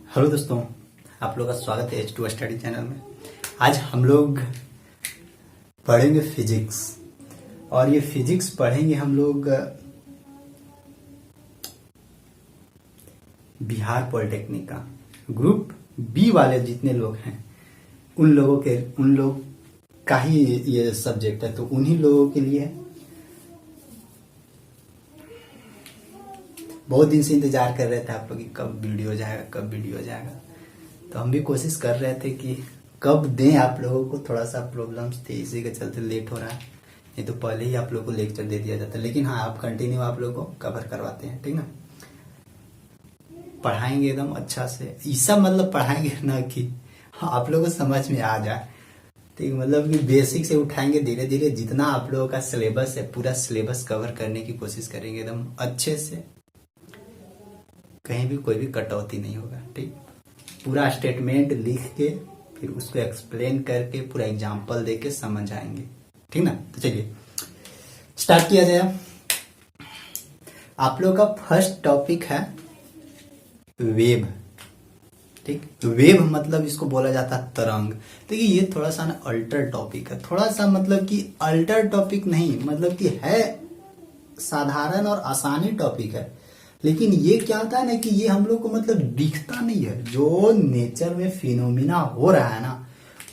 Hello दोस्तों, आप लोगों का स्वागत है H2 स्टडी चैनल में। आज हम लोग पढ़ेंगे फिजिक्स, और ये फिजिक्स पढ़ेंगे हम लोग बिहार पॉलिटेक्निक का ग्रुप बी वाले जितने लोग हैं उन लोग का ही ये सब्जेक्ट है, तो उन्हीं लोगों के लिए बहुत दिन से इंतजार कर रहे थे आप लोग कि कब वीडियो जाएगा। तो हम भी कोशिश कर रहे थे कि कब दें आप लोगों को। थोड़ा सा प्रॉब्लम्स थे, इसी के चलते लेट हो रहा है, नहीं तो पहले ही आप लोगों को लेक्चर दे दिया जाता। लेकिन हाँ, आप कंटिन्यू आप लोगों को कवर करवाते हैं, ठीक ना। पढ़ाएंगे एकदम अच्छा से, ऐसा मतलब पढ़ाएंगे ना कि आप लोगों को समझ में आ जाए, ठीक। मतलब कि बेसिक से उठाएंगे धीरे धीरे। जितना आप लोगों का सिलेबस है पूरा सिलेबस कवर करने की कोशिश करेंगे एकदम अच्छे से, कहीं भी कोई भी कटौती नहीं होगा, ठीक। पूरा स्टेटमेंट लिख के फिर उसको एक्सप्लेन करके पूरा एग्जांपल देके समझ आएंगे, ठीक ना। तो चलिए स्टार्ट किया जाए। आप लोग का फर्स्ट टॉपिक है वेव, ठीक। वेव मतलब इसको बोला जाता है तरंग। देखिए ये थोड़ा सा ना अल्टर टॉपिक है, थोड़ा सा मतलब कि अल्टर टॉपिक नहीं, मतलब कि है साधारण और आसानी टॉपिक है। लेकिन ये क्या होता है ना कि ये हम लोग को मतलब दिखता नहीं है। जो नेचर में फिनोमिना हो रहा है ना,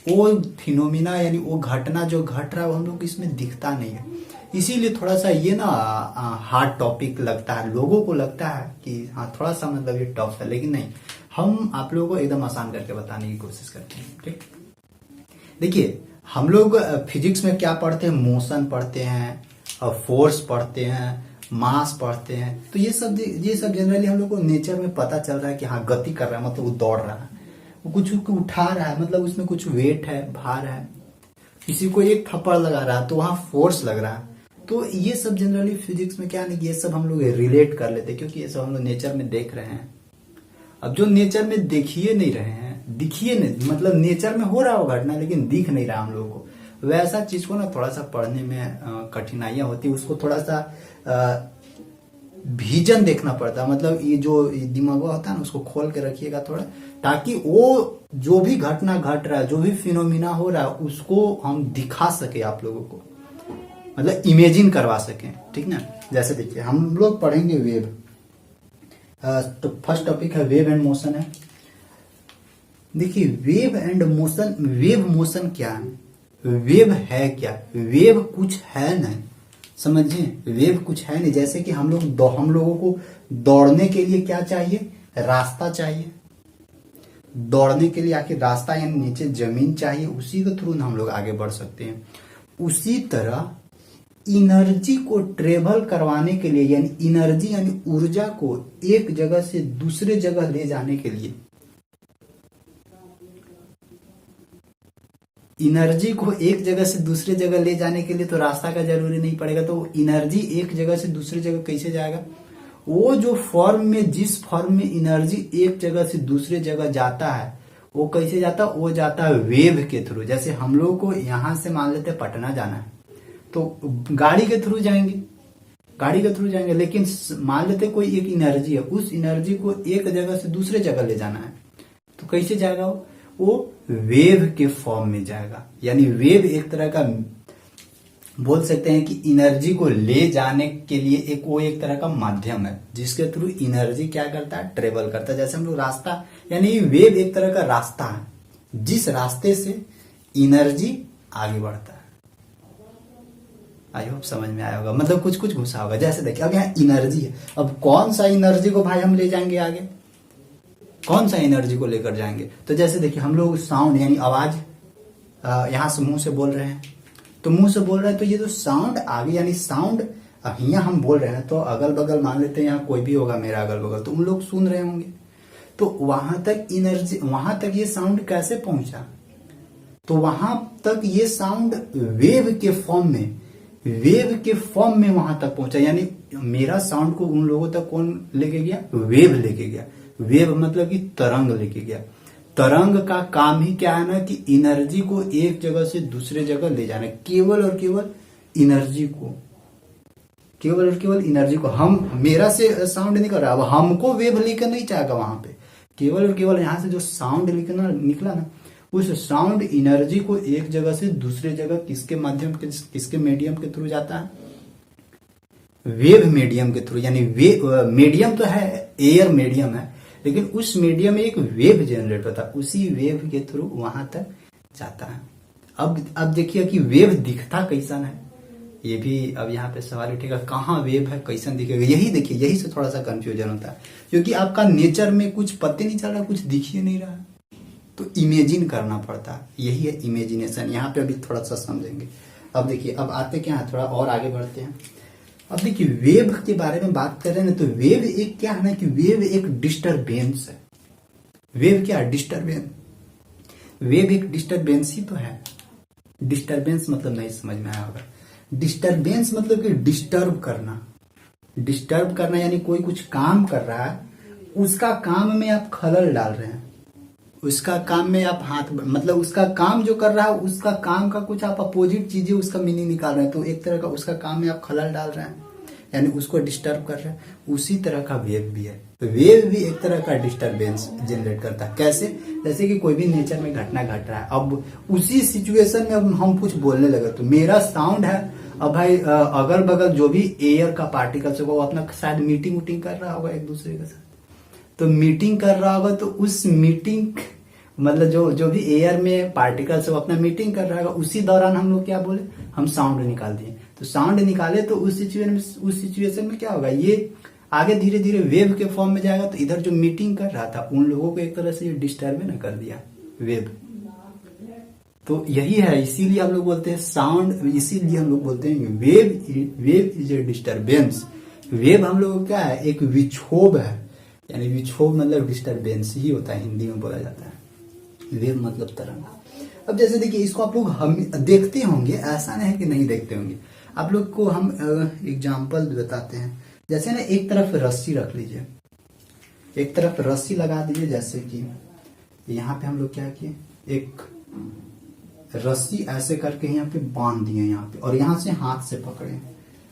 वो फिनोमिना यानी वो घटना जो घट रहा है वो हम लोग को इसमें दिखता नहीं है। इसीलिए थोड़ा सा ये ना हार्ड टॉपिक लगता है, लोगों को लगता है कि हाँ थोड़ा सा मतलब ये टफ है, लेकिन नहीं, हम आप लोगों को एकदम आसान करके बताने की कोशिश करते हैं, ठीक। देखिए हम लोग फिजिक्स में क्या पढ़ते हैं, मोशन पढ़ते हैं, फोर्स पढ़ते हैं, मास पढ़ते हैं। तो ये सब जनरली हम लोग को नेचर में पता चल रहा है कि हाँ गति कर रहा है, मतलब वो दौड़ रहा है, वो कुछ उठा रहा है, मतलब उसमें कुछ वेट है, भार है। किसी को एक थप्पड़ लगा रहा है तो वहां फोर्स लग रहा है। तो ये सब जनरली फिजिक्स में क्या नहीं, ये सब हम लोग रिलेट कर लेते हैं, क्योंकि ये सब हम लोग नेचर में देख रहे हैं। अब जो नेचर में देखिए नहीं रहे हैं, दिखिए नहीं, मतलब नेचर में हो रहा हो घटना लेकिन दिख नहीं रहा हम लोगों को, वैसा चीज को ना थोड़ा सा पढ़ने में कठिनाइयां होती है। उसको थोड़ा सा विजन देखना पड़ता है, मतलब ये जो दिमाग होता है ना उसको खोल के रखिएगा थोड़ा, ताकि वो जो भी घटना घट रहा है, जो भी फिनोमिना हो रहा है, उसको हम दिखा सके आप लोगों को, मतलब इमेजिन करवा सके, ठीक ना। जैसे देखिए हम लोग पढ़ेंगे वेव, तो फर्स्ट टॉपिक है वेव एंड मोशन है। देखिए wave and motion, wave motion क्या है, वेव है क्या, वेव कुछ है नहीं, समझिए वेव कुछ है नहीं। जैसे कि हम लोगों को दौड़ने के लिए क्या चाहिए, रास्ता चाहिए। दौड़ने के लिए आखिर रास्ता यानी नीचे जमीन चाहिए, उसी के थ्रू हम लोग आगे बढ़ सकते हैं। उसी तरह एनर्जी को ट्रेवल करवाने के लिए, यानी एनर्जी यानी ऊर्जा को एक जगह से दूसरे जगह ले जाने के लिए, एनर्जी को एक जगह से दूसरे जगह ले जाने के लिए तो रास्ता का जरूरी नहीं पड़ेगा। तो एनर्जी एक जगह से दूसरी जगह कैसे जाएगा, वो जो फॉर्म में, जिस फॉर्म में एनर्जी एक जगह से दूसरे जगह जाता है वो कैसे जाता है, वो जाता है वेव के थ्रू। जैसे हम लोग को यहां से मान लेते पटना जाना है तो गाड़ी के थ्रू जाएंगे, लेकिन मान लेते कोई एक एनर्जी है, उस एनर्जी को एक जगह से दूसरे जगह ले जाना है तो कैसे जाएगा, वो वेव के फॉर्म में जाएगा। यानी वेव एक तरह का बोल सकते हैं कि एनर्जी को ले जाने के लिए एक तरह का माध्यम है, जिसके थ्रू एनर्जी क्या करता है, ट्रेवल करता है। जैसे हम लोग रास्ता, यानी वेव एक तरह का रास्ता है, जिस रास्ते से एनर्जी आगे बढ़ता है। आई होप समझ में आया होगा, मतलब कुछ कुछ घुसा होगा। जैसे देखिए अब यहाँ एनर्जी है, अब कौन सा एनर्जी को भाई हम ले जाएंगे आगे, कौन सा एनर्जी को लेकर जाएंगे। तो जैसे देखिए हम लोग साउंड यानी आवाज, यहां से मुंह से बोल रहे हैं, तो मुंह से बोल रहे हैं तो ये जो साउंड आगे, यानी साउंड यहाँ हम बोल रहे हैं तो अगल बगल मान लेते हैं यहाँ कोई भी होगा मेरा अगल बगल, तो उन लोग सुन रहे होंगे। तो वहां तक एनर्जी, वहां तक ये साउंड कैसे पहुंचा, तो वहां तक ये साउंड वेव के फॉर्म में वहां तक पहुंचा। यानी मेरा साउंड को उन लोगों तक कौन लेके गया, वेव लेके गया। वेव मतलब कि तरंग लेके गया। तरंग का काम ही क्या है ना कि एनर्जी को एक जगह से दूसरे जगह ले जाना, केवल और केवल एनर्जी को, हम, मेरा से साउंड नहीं कर रहा, अब हमको वेव लेकर नहीं जाएगा वहां पे, केवल और केवल यहाँ से जो साउंड निकला ना, उस साउंड एनर्जी को एक जगह से दूसरे जगह किसके माध्यम के, किसके मीडियम के थ्रू जाता है? वेव मीडियम के थ्रू। यानी मीडियम तो है, एयर मीडियम है, लेकिन उस मीडियम में एक वेव जनरेट होता है, उसी वेव के थ्रू वहां तक जाता है। अब देखिए कि वेव दिखता कैसन है, ये भी अब यहाँ पे सवाल उठेगा, कहाँ वेव है, कैसन दिखेगा? यही देखिए, यही से थोड़ा सा कंफ्यूजन होता है, क्योंकि आपका नेचर में कुछ पता नहीं चल रहा, कुछ दिख ही नहीं रहा, तो इमेजिन करना पड़ता है। यही है इमेजिनेशन। यहाँ पे अभी थोड़ा सा समझेंगे। अब देखिए, अब आते क्या है, थोड़ा और आगे बढ़ते हैं। अब देखिए, वेव के बारे में बात कर रहे हैं ना, तो वेव एक क्या है ना, कि वेव एक डिस्टरबेंस है। वेव क्या है? डिस्टरबेंस। वेव एक डिस्टरबेंस ही तो है। डिस्टरबेंस मतलब नहीं समझ में आया होगा। डिस्टरबेंस मतलब कि डिस्टर्ब करना। डिस्टर्ब करना यानी कोई कुछ काम कर रहा है, उसका काम में आप खलल डाल रहे हैं, उसका काम में आप हाथ, मतलब उसका काम जो कर रहा है, उसका काम का कुछ आप अपोजिट चीजें, उसका मीनिंग निकाल रहे हैं, तो एक तरह का उसका काम में आप खलल डाल रहे हैं, यानी उसको डिस्टर्ब कर रहे हैं। उसी तरह का वेव भी है। तो वेव भी एक तरह का डिस्टरबेंस जनरेट करता है। कैसे? जैसे कि कोई भी नेचर में घटना घट रहा है, अब उसी सिचुएशन में अब हम कुछ बोलने लगे, तो मेरा साउंड है, अब भाई अगल बगल जो भी एयर का पार्टिकल्स होगा, वो अपना शायद मीटिंग कर रहा होगा एक दूसरे के साथ, तो मीटिंग कर रहा होगा, तो उस मीटिंग मतलब जो भी एयर में पार्टिकल्स है वो अपना मीटिंग कर रहा होगा, उसी दौरान हम लोग क्या बोले, हम साउंड निकाल दिए। तो साउंड निकाले तो उस सिचुएशन में क्या होगा, ये आगे धीरे धीरे वेव के फॉर्म में जाएगा, तो इधर जो मीटिंग कर रहा था उन लोगों को एक तरह से ये डिस्टर्ब न कर दिया वेव। तो यही है, इसीलिए हम लोग बोलते हैं साउंड, इसीलिए हम लोग बोलते हैं wave is a disturbance. Wave हम लोग क्या है, एक विक्षोभ है, यानी विक्षोभ मतलब डिस्टरबेंस ही होता है, हिंदी में बोला जाता है। वेव मतलब तरंग। अब जैसे देखिए, इसको आप लोग हम देखते होंगे, ऐसा नहीं है कि नहीं देखते होंगे। आप लोग को हम एग्जाम्पल बताते हैं। जैसे ना, एक तरफ रस्सी रख लीजिए, एक तरफ रस्सी लगा दीजिए, जैसे कि यहाँ पे हम लोग क्या किए, एक रस्सी ऐसे करके यहाँ पे बांध दिए यहाँ पे, और यहाँ से हाथ से पकड़े।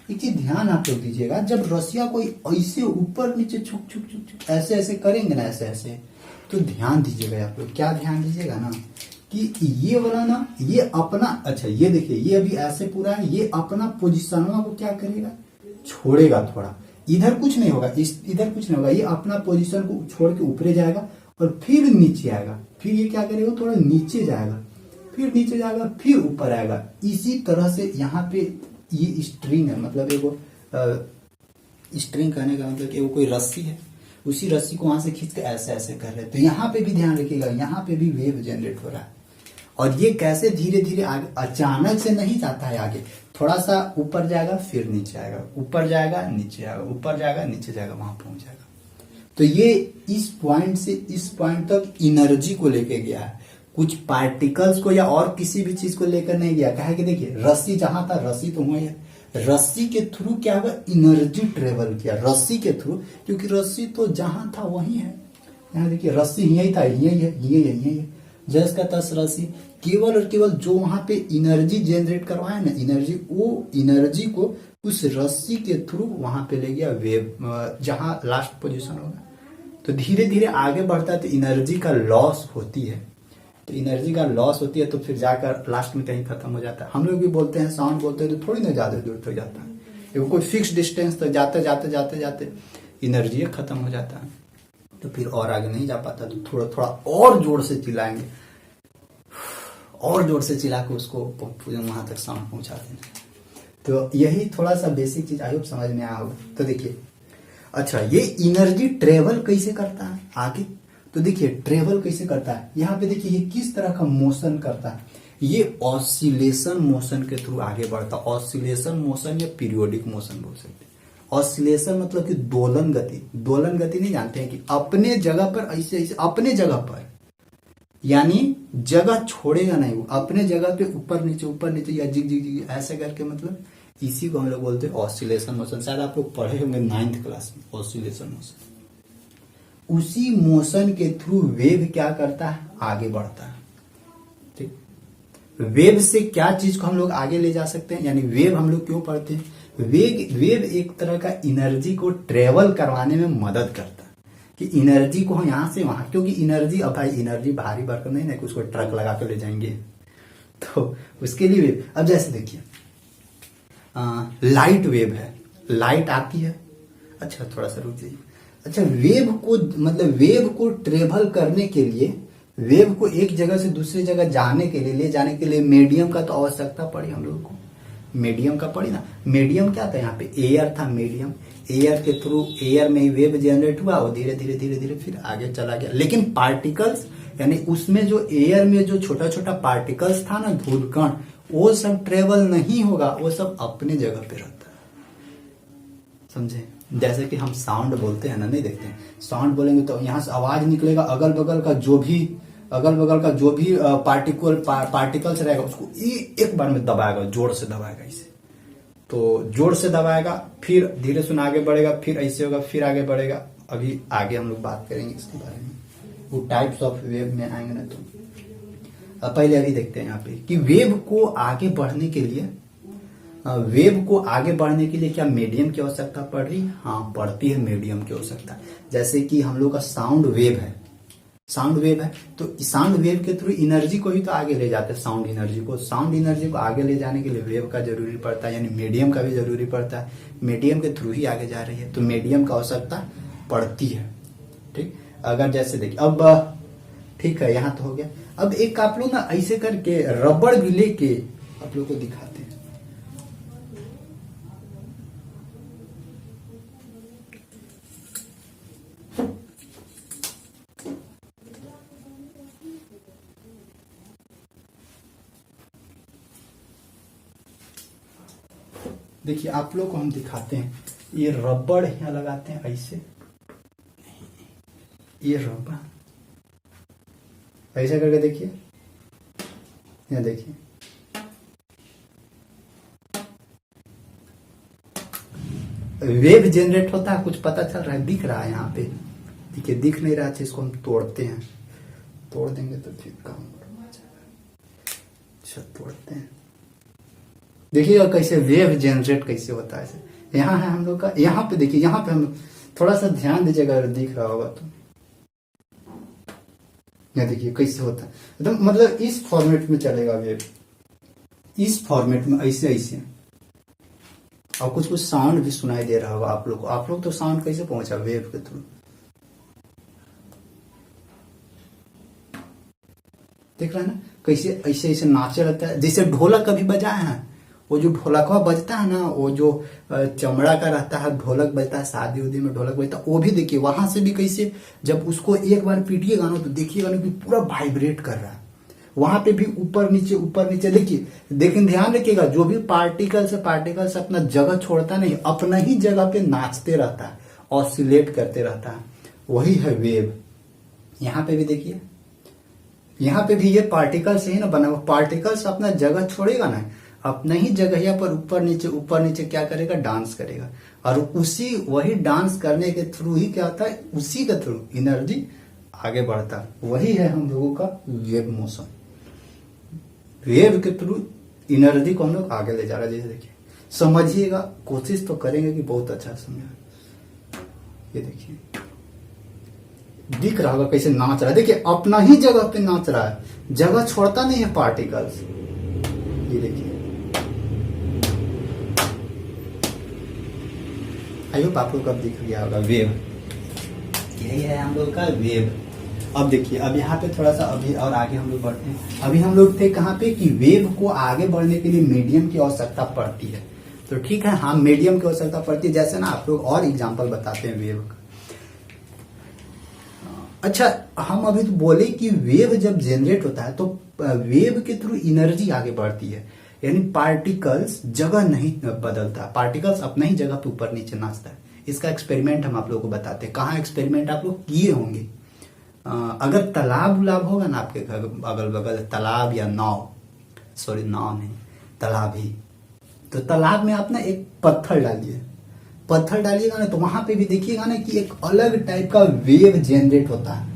एक चीज ध्यान आप लोग दीजिएगा, जब रस्सिया कोई ऐसे ऊपर नीचे छुक छुक छुक छुक ऐसे ऐसे करेंगे ना, ऐसे ऐसे, तो ध्यान दीजिएगा आप लोग। क्या ध्यान दीजिएगा ना, कि ये वाला ना, ये अपना, अच्छा ये देखिए, ये अभी ऐसे पूरा है, ये अपना पोजिशन को क्या करेगा, छोड़ेगा थोड़ा, इधर कुछ नहीं होगा, इधर कुछ नहीं होगा, ये अपना पोजीशन को छोड़ के ऊपर जाएगा और फिर नीचे आएगा, फिर ये क्या करेगा, थोड़ा नीचे जाएगा, फिर नीचे जाएगा, फिर ऊपर आएगा। इसी तरह से यहाँ पे ये स्ट्रिंग है, मतलब एगो स्ट्रिंग कहने का मतलब एगो कोई रस्सी है, उसी रस्सी को वहां से खींच के ऐसे ऐसे कर रहे हैं। तो यहाँ पे भी ध्यान रखिएगा, यहाँ पे भी वेव जनरेट हो रहा है, और ये कैसे धीरे धीरे आगे, अचानक से नहीं जाता है आगे, थोड़ा सा ऊपर जाएगा, फिर नीचे आएगा, ऊपर जाएगा, नीचे आएगा, ऊपर जाएगा, नीचे जाएगा, वहां पहुंच जाएगा। तो ये इस पॉइंट से इस पॉइंट तक एनर्जी को लेके गया है, कुछ पार्टिकल्स को या और किसी भी चीज को लेकर नहीं गया। कहा कि देखिए, रस्सी जहां था, रस्सी तो वही है, रस्सी के थ्रू क्या हुआ, एनर्जी ट्रेवल किया रस्सी के थ्रू, क्योंकि रस्सी तो जहां था वही है। यहाँ देखिए, रस्सी यही था, यही है, जस का तस रस्सी, केवल और केवल जो वहां पे एनर्जी जनरेट करवाया ना, एनर्जी, वो एनर्जी को उस रस्सी के थ्रू वहां पे ले गया वेव, जहां लास्ट पोजीशन होगा। तो धीरे धीरे आगे बढ़ता है, तो एनर्जी का लॉस होती है, तो एनर्जी का लॉस होती है, तो फिर जाकर लास्ट में कहीं खत्म हो जाता है। हम लोग भी बोलते हैं, साउंड बोलते हैं, तो थोड़ी ना ज्यादा दूर तक जाता है, कोई फिक्स डिस्टेंस तक जाते जाते जाते जाते एनर्जी खत्म हो जाता है, तो फिर और आगे नहीं जा पाता। तो थोड़ा थोड़ा और जोर से चिल्लाएंगे, और जोर से चिल्ला के उसको वहां तक साउंड पहुंचा देंगे। तो यही थोड़ा सा बेसिक चीज आई होप समझ में आया होगा। तो देखिए, अच्छा ये एनर्जी ट्रेवल कैसे करता है आगे, तो देखिए ट्रेवल कैसे करता है, यहाँ पे देखिए ये किस तरह का मोशन करता है, ये ऑसिलेशन मोशन के थ्रू आगे बढ़ता है। ऑसिलेशन मोशन या पीरियोडिक मोशन बोल सकते हैं। ऑसिलेशन मतलब कि दोलन गति, दोलन गति नहीं जानते हैं कि अपने जगह पर ऐसे ऐसे अपने जगह पर, यानी जगह छोड़ेगा नहीं, वो अपने जगह पे ऊपर नीचे या जिग जिग जिग ऐसे करके, मतलब इसी को हम लोग बोलते हैं ऑसिलेशन मोशन। शायद आप लोग पढ़े होंगे 9th क्लास में ऑसिलेशन मोशन। उसी मोशन के थ्रू वेव क्या करता है, आगे बढ़ता है। ठीक, वेव से क्या चीज को हम लोग आगे ले जा सकते हैं, यानी वेव हम लोग क्यों पढ़ते हैं, वेव एक तरह का एनर्जी को ट्रेवल करवाने में मदद करता है। कि एनर्जी को हम यहाँ से वहां, क्योंकि एनर्जी, अब भाई एनर्जी भारी भरकम नहीं ना कि उसको ट्रक लगा के ले जाएंगे, तो उसके लिए वेव। अब जैसे देखिए लाइट वेव है, लाइट आती है, अच्छा थोड़ा सा रुक जाइए। अच्छा वेव को, मतलब वेव को ट्रेवल करने के लिए, वेव को एक जगह से दूसरी जगह जाने के लिए, ले जाने के लिए मीडियम का तो आवश्यकता पड़ी हम लोग को, मीडियम का पड़ी ना। मीडियम क्या था यहाँ पे, एयर था मीडियम, एयर के थ्रू, एयर में ही वेव जनरेट हुआ और धीरे धीरे धीरे धीरे फिर आगे चला गया। लेकिन पार्टिकल्स, यानी उसमें जो एयर में जो छोटा छोटा पार्टिकल्स था ना, धूल कण, वो सब ट्रेवल नहीं होगा, वो सब अपने जगह पे रहता है, समझे। जैसे कि हम साउंड बोलते हैं ना, नहीं देखते हैं, साउंड बोलेंगे तो यहाँ से आवाज निकलेगा, अगल बगल का जो भी पार्टिकल्स रहेगा उसको एक बार में दबाएगा, जोर से दबाएगा इसे, तो जोर से दबाएगा, फिर धीरे सुन आगे बढ़ेगा, फिर ऐसे होगा, फिर आगे बढ़ेगा। अभी आगे हम लोग बात करेंगे इसके बारे में, वो टाइप्स ऑफ वेव में आएंगे ना। तो पहले अभी देखते हैं यहाँ पे कि वेव को आगे बढ़ने के लिए, क्या मीडियम की आवश्यकता पड़ रही है? हाँ पड़ती है, मीडियम की आवश्यकता। जैसे कि हम लोग का साउंड वेव है, तो साउंड वेव के थ्रू एनर्जी को ही तो आगे ले जाते हैं, साउंड एनर्जी को आगे ले जाने के लिए वेव का जरूरी पड़ता है, यानी मीडियम का भी जरूरी पड़ता है, मीडियम के थ्रू ही आगे जा रही है, तो मीडियम का आवश्यकता पड़ती है। ठीक, अगर जैसे देखिए अब ठीक है, यहाँ तो हो गया। अब एक आप लोग ना ऐसे करके रबड़ भी लेके आप लोग को दिखाते हैं। देखिए आप लोग को हम दिखाते हैं, ये रबड़ यहाँ लगाते हैं ऐसे, ये रबड़ ऐसा करके देखिए, यहाँ देखिए वेव जनरेट होता है, कुछ पता चल रहा है, दिख रहा है यहाँ पे, देखिए दिख नहीं रहा, इसको हम तोड़ते हैं, तोड़ देंगे तो फिर काम आ जाएगा। अच्छा तोड़ते हैं, देखिएगा कैसे वेव जनरेट कैसे होता है। यहाँ है हम लोग का, यहाँ पे देखिए, यहाँ पे हम थोड़ा सा ध्यान दीजिएगा, अगर दिख रहा होगा तो, यहाँ देखिए कैसे होता है, एकदम मतलब इस फॉर्मेट में चलेगा वेव, इस फॉर्मेट में ऐसे ऐसे, और कुछ कुछ साउंड भी सुनाई दे रहा होगा आप लोग को। आप लोग तो साउंड कैसे पहुंचा, वेव के थ्रू, देख रहे हैं ना कैसे ऐसे ऐसे नाचे रहता है। जैसे ढोलक कभी बजाए हैं, वो जो ढोलकवा बजता है ना, वो जो चमड़ा का रहता है, ढोलक बजता है, शादी उदी में ढोलक बजता है, वो भी देखिए वहां से भी कैसे, जब उसको एक बार पीटिएगा ना तो देखिएगा ना कि पूरा वाइब्रेट कर रहा है, वहां पे भी ऊपर नीचे देखिए। लेकिन ध्यान रखिएगा, जो भी पार्टिकल्स अपना जगह छोड़ता नहीं, अपना ही जगह पे नाचते रहता है, ऑसिलेट करते रहता है, वही है वेव। यहाँ पे भी देखिए, यहाँ पे भी ये पार्टिकल्स ही ना बना हुआ, पार्टिकल्स अपना जगह छोड़ेगा ना, अपना ही जगह पर ऊपर नीचे क्या करेगा, डांस करेगा, और उसी वही डांस करने के थ्रू ही क्या होता है, उसी के थ्रू एनर्जी आगे बढ़ता है। वही है हम लोगों का वेव मोशन, वेव के थ्रू एनर्जी को हम लोग आगे ले जा रहे हैं। जैसे देखिए, समझिएगा, कोशिश तो करेंगे कि बहुत अच्छा समझे। ये देखिए दिख रहा होगा कैसे नाच रहा है, देखिए अपना ही जगह पे नाच रहा है, जगह छोड़ता नहीं है पार्टिकल्स। ये देखिए, आई होप आप लोग को अब दिख गया होगा वेव, यही है हम लोग का वेव। अब देखिए, अब यहाँ पे थोड़ा सा अभी और आगे हम लोग बढ़ते हैं। अभी हम लोग थे कहाँ पे कि वेव को आगे बढ़ने के लिए मीडियम की आवश्यकता पड़ती है, तो ठीक है, हाँ मीडियम की आवश्यकता पड़ती है। जैसे ना आप लोग और एग्जांपल बताते हैं वेव का। अच्छा, हम अभी तो बोले कि वेव जब जनरेट होता है तो वेव के थ्रू एनर्जी आगे बढ़ती है, यानी पार्टिकल्स जगह नहीं बदलता, पार्टिकल्स अपना ही जगह पे ऊपर नीचे नाचता है। इसका एक्सपेरिमेंट हम आप लोगों को बताते हैं। कहाँ एक्सपेरिमेंट आप लोग किए होंगे, अगर तालाब उलाब होगा ना आपके घर अगल बगल, तालाब या नाव, सॉरी नाव नहीं, तालाब ही, तो तालाब में आप ना एक पत्थर डालिएगा ना, तो वहां पे भी देखिएगा ना कि एक अलग टाइप का वेव जनरेट होता है,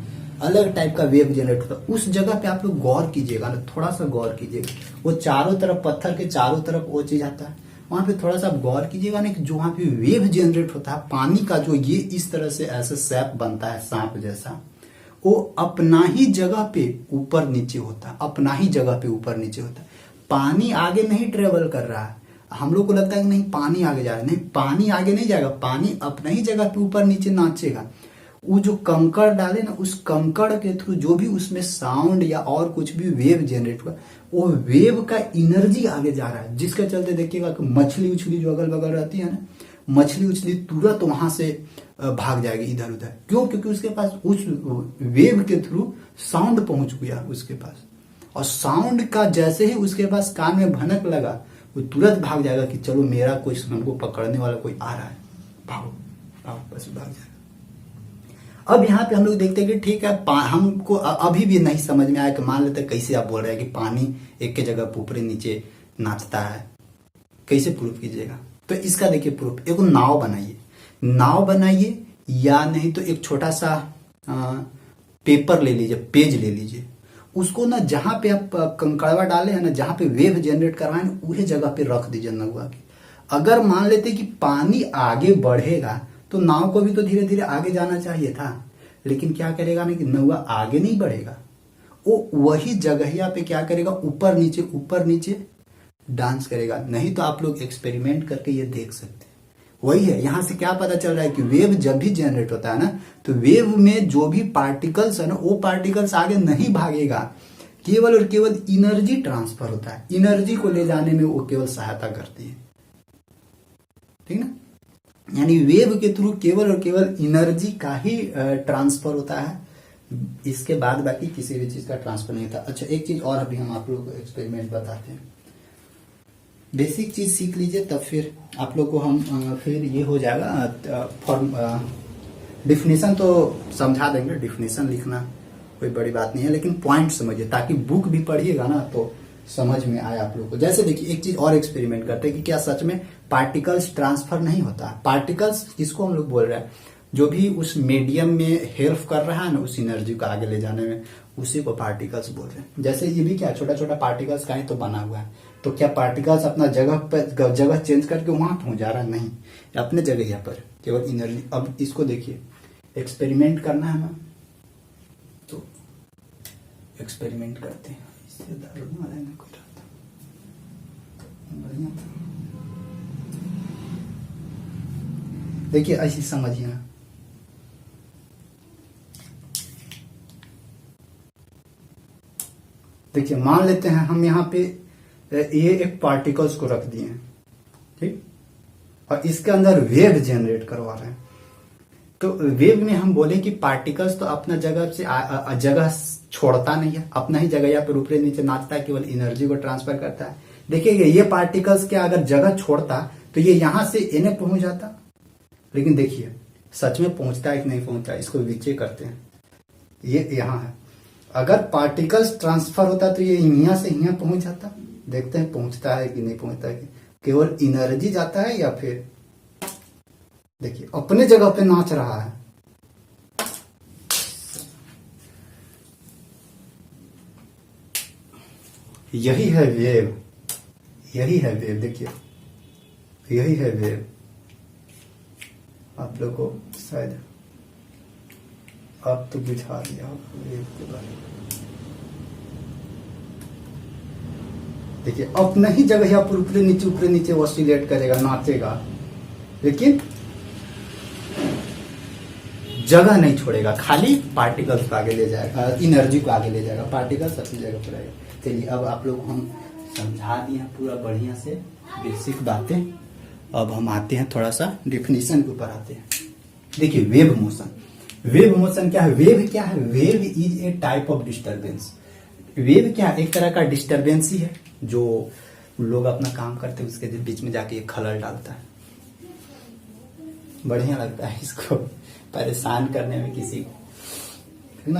उस जगह पे आप लोग गौर कीजिएगा ना, थोड़ा सा गौर कीजिएगा, वो चारों तरफ, पत्थर के चारों तरफ वो चीज आता है, वहां पे थोड़ा सा आप गौर कीजिएगा ना कि जो वहां पे वेव जनरेट होता है पानी का, जो ये इस तरह से ऐसे शेप बनता है सांप जैसा, वो अपना ही जगह पे ऊपर नीचे होता है, अपना ही जगह पे ऊपर नीचे होता है। पानी आगे नहीं ट्रेवल कर रहा है। हम लोग को लगता है कि नहीं पानी आगे जा रहा है, नहीं, पानी आगे नहीं जाएगा, पानी अपना ही जगह पे ऊपर नीचे नाचेगा। वो जो कंकड़ डाले ना, उस कंकड़ के थ्रू जो भी उसमें साउंड या और कुछ भी वेव जनरेट हुआ, वो वेव का एनर्जी आगे जा रहा है, जिसके चलते देखिएगा कि मछली उछली जो अगल बगल रहती है ना, मछली उछली तुरंत वहां से भाग जाएगी इधर उधर। क्यों? क्योंकि उसके पास उस वेव के थ्रू साउंड पहुंच गया उसके पास, और साउंड का जैसे ही उसके पास कान में भनक लगा, वो तुरंत भाग जाएगा कि चलो मेरा कुछ हमको पकड़ने वाला कोई आ रहा है, भागो भागो, बस भाग जाएगा। अब यहाँ पे हम लोग देखते हैं कि ठीक है, हमको अभी भी नहीं समझ में आया कि मान लेते कैसे आप बोल रहे हैं कि पानी एक के जगह ऊपरे नीचे नाचता है, कैसे प्रूफ कीजिएगा? तो इसका देखिए प्रूफ, एक नाव बनाइए, नाव बनाइए, या नहीं तो एक छोटा सा पेपर ले लीजिए, पेज ले लीजिए, उसको ना जहां पे आप कंकड़वा डाले हैं ना, जहां पे वेव जनरेट करवाए ना, उहे जगह पे रख दीजिए नौवा के। अगर मान लेते कि पानी आगे बढ़ेगा तो नाव को भी तो धीरे धीरे आगे जाना चाहिए था, लेकिन क्या करेगा ना कि नौवा आगे नहीं बढ़ेगा, वो वही जगहिया पे क्या करेगा, ऊपर नीचे डांस करेगा। नहीं तो आप लोग एक्सपेरिमेंट करके ये देख सकते हैं। वही है, यहां से क्या पता चल रहा है कि वेव जब भी जनरेट होता है ना, तो वेव में जो भी पार्टिकल्स है ना, वो पार्टिकल्स आगे नहीं भागेगा, केवल और केवल एनर्जी ट्रांसफर होता है, एनर्जी को ले जाने में वो केवल सहायता करती है, ठीक ना। यानी वेव के थ्रू केवल और केवल एनर्जी का ही ट्रांसफर होता है, इसके बाद बाकी किसी भी चीज का ट्रांसफर नहीं होता। अच्छा, एक चीज और अभी हम आप लोगों को एक्सपेरिमेंट बताते हैं, बेसिक चीज सीख लीजिए, तब फिर आप लोग को हम फिर ये हो जाएगा। फॉर्म डिफिनेशन तो समझा देंगे, डिफिनेशन लिखना कोई बड़ी बात नहीं है, लेकिन पॉइंट समझिए, ताकि बुक भी पढ़िएगा ना तो समझ में आए आप लोग को। जैसे देखिए, एक चीज और एक्सपेरिमेंट करते हैं कि क्या सच में पार्टिकल्स ट्रांसफर नहीं होता। पार्टिकल्स किसको हम लोग बोल रहे हैं, जो भी उस मीडियम में हेल्प कर रहा है ना उस एनर्जी को आगे ले जाने में, उसी को पार्टिकल्स बोल रहे हैं। जैसे ये भी क्या छोटा छोटा पार्टिकल्स का ही तो बना हुआ है, तो क्या पार्टिकल्स अपना जगह चेंज करके वहां पहुंच जा रहा है? नहीं, अपने जगह यहाँ पर केवल एनर्जी। अब इसको देखिए, एक्सपेरिमेंट करना है ना, तो एक्सपेरिमेंट करते हैं। इससे बढ़िया था, देखिए ऐसी समझिए ना, देखिए मान लेते हैं हम यहाँ पे ये एक पार्टिकल्स को रख दिए, ठीक, और इसके अंदर वेव जनरेट करवा रहे हैं। तो वेव में हम बोले कि पार्टिकल्स तो अपना जगह से जगह छोड़ता नहीं है, अपना ही जगह या पर ऊपर नीचे नाचता है, केवल एनर्जी को ट्रांसफर करता है। देखिए ये पार्टिकल्स क्या अगर जगह छोड़ता तो ये यहां से इन्हें पहुंच जाता, लेकिन देखिए सच में पहुंचता है कि नहीं पहुंचता, इसको नीचे करते हैं, ये यहां है। अगर पार्टिकल्स ट्रांसफर होता तो ये यहां से यहां पहुंच जाता। देखते हैं पहुंचता है कि नहीं पहुंचता है, केवल एनर्जी जाता है या फिर देखिए अपने जगह पे नाच रहा है। यही है वेव, यही है वेव, देखिए यही है वेव। आप लोग को शायद अब तो बुझा दिया वेव के बारे में। देखिए अपना ही जगह यहाँ पर ऊपरे नीचे ऑसिलेट करेगा, नाचेगा, लेकिन जगह नहीं छोड़ेगा, खाली पार्टिकल्स को आगे ले जाएगा, एनर्जी को आगे ले जाएगा, पार्टिकल्स अपनी जगह पर आएगा। चलिए अब आप लोग हम समझा दिए पूरा बढ़िया से बेसिक बातें। अब हम आते हैं थोड़ा सा डिफिनीशन के ऊपर आते हैं। देखिए वेव मोशन, वेव मोशन क्या है? वेव क्या है? Wave is a type of disturbance. Wave क्या है? एक तरह का डिस्टरबेंस ही है, जो लोग अपना काम करते हैं उसके बीच में जाके एक खलल डालता है। बढ़िया लगता है इसको परेशान करने में किसी को, है ना।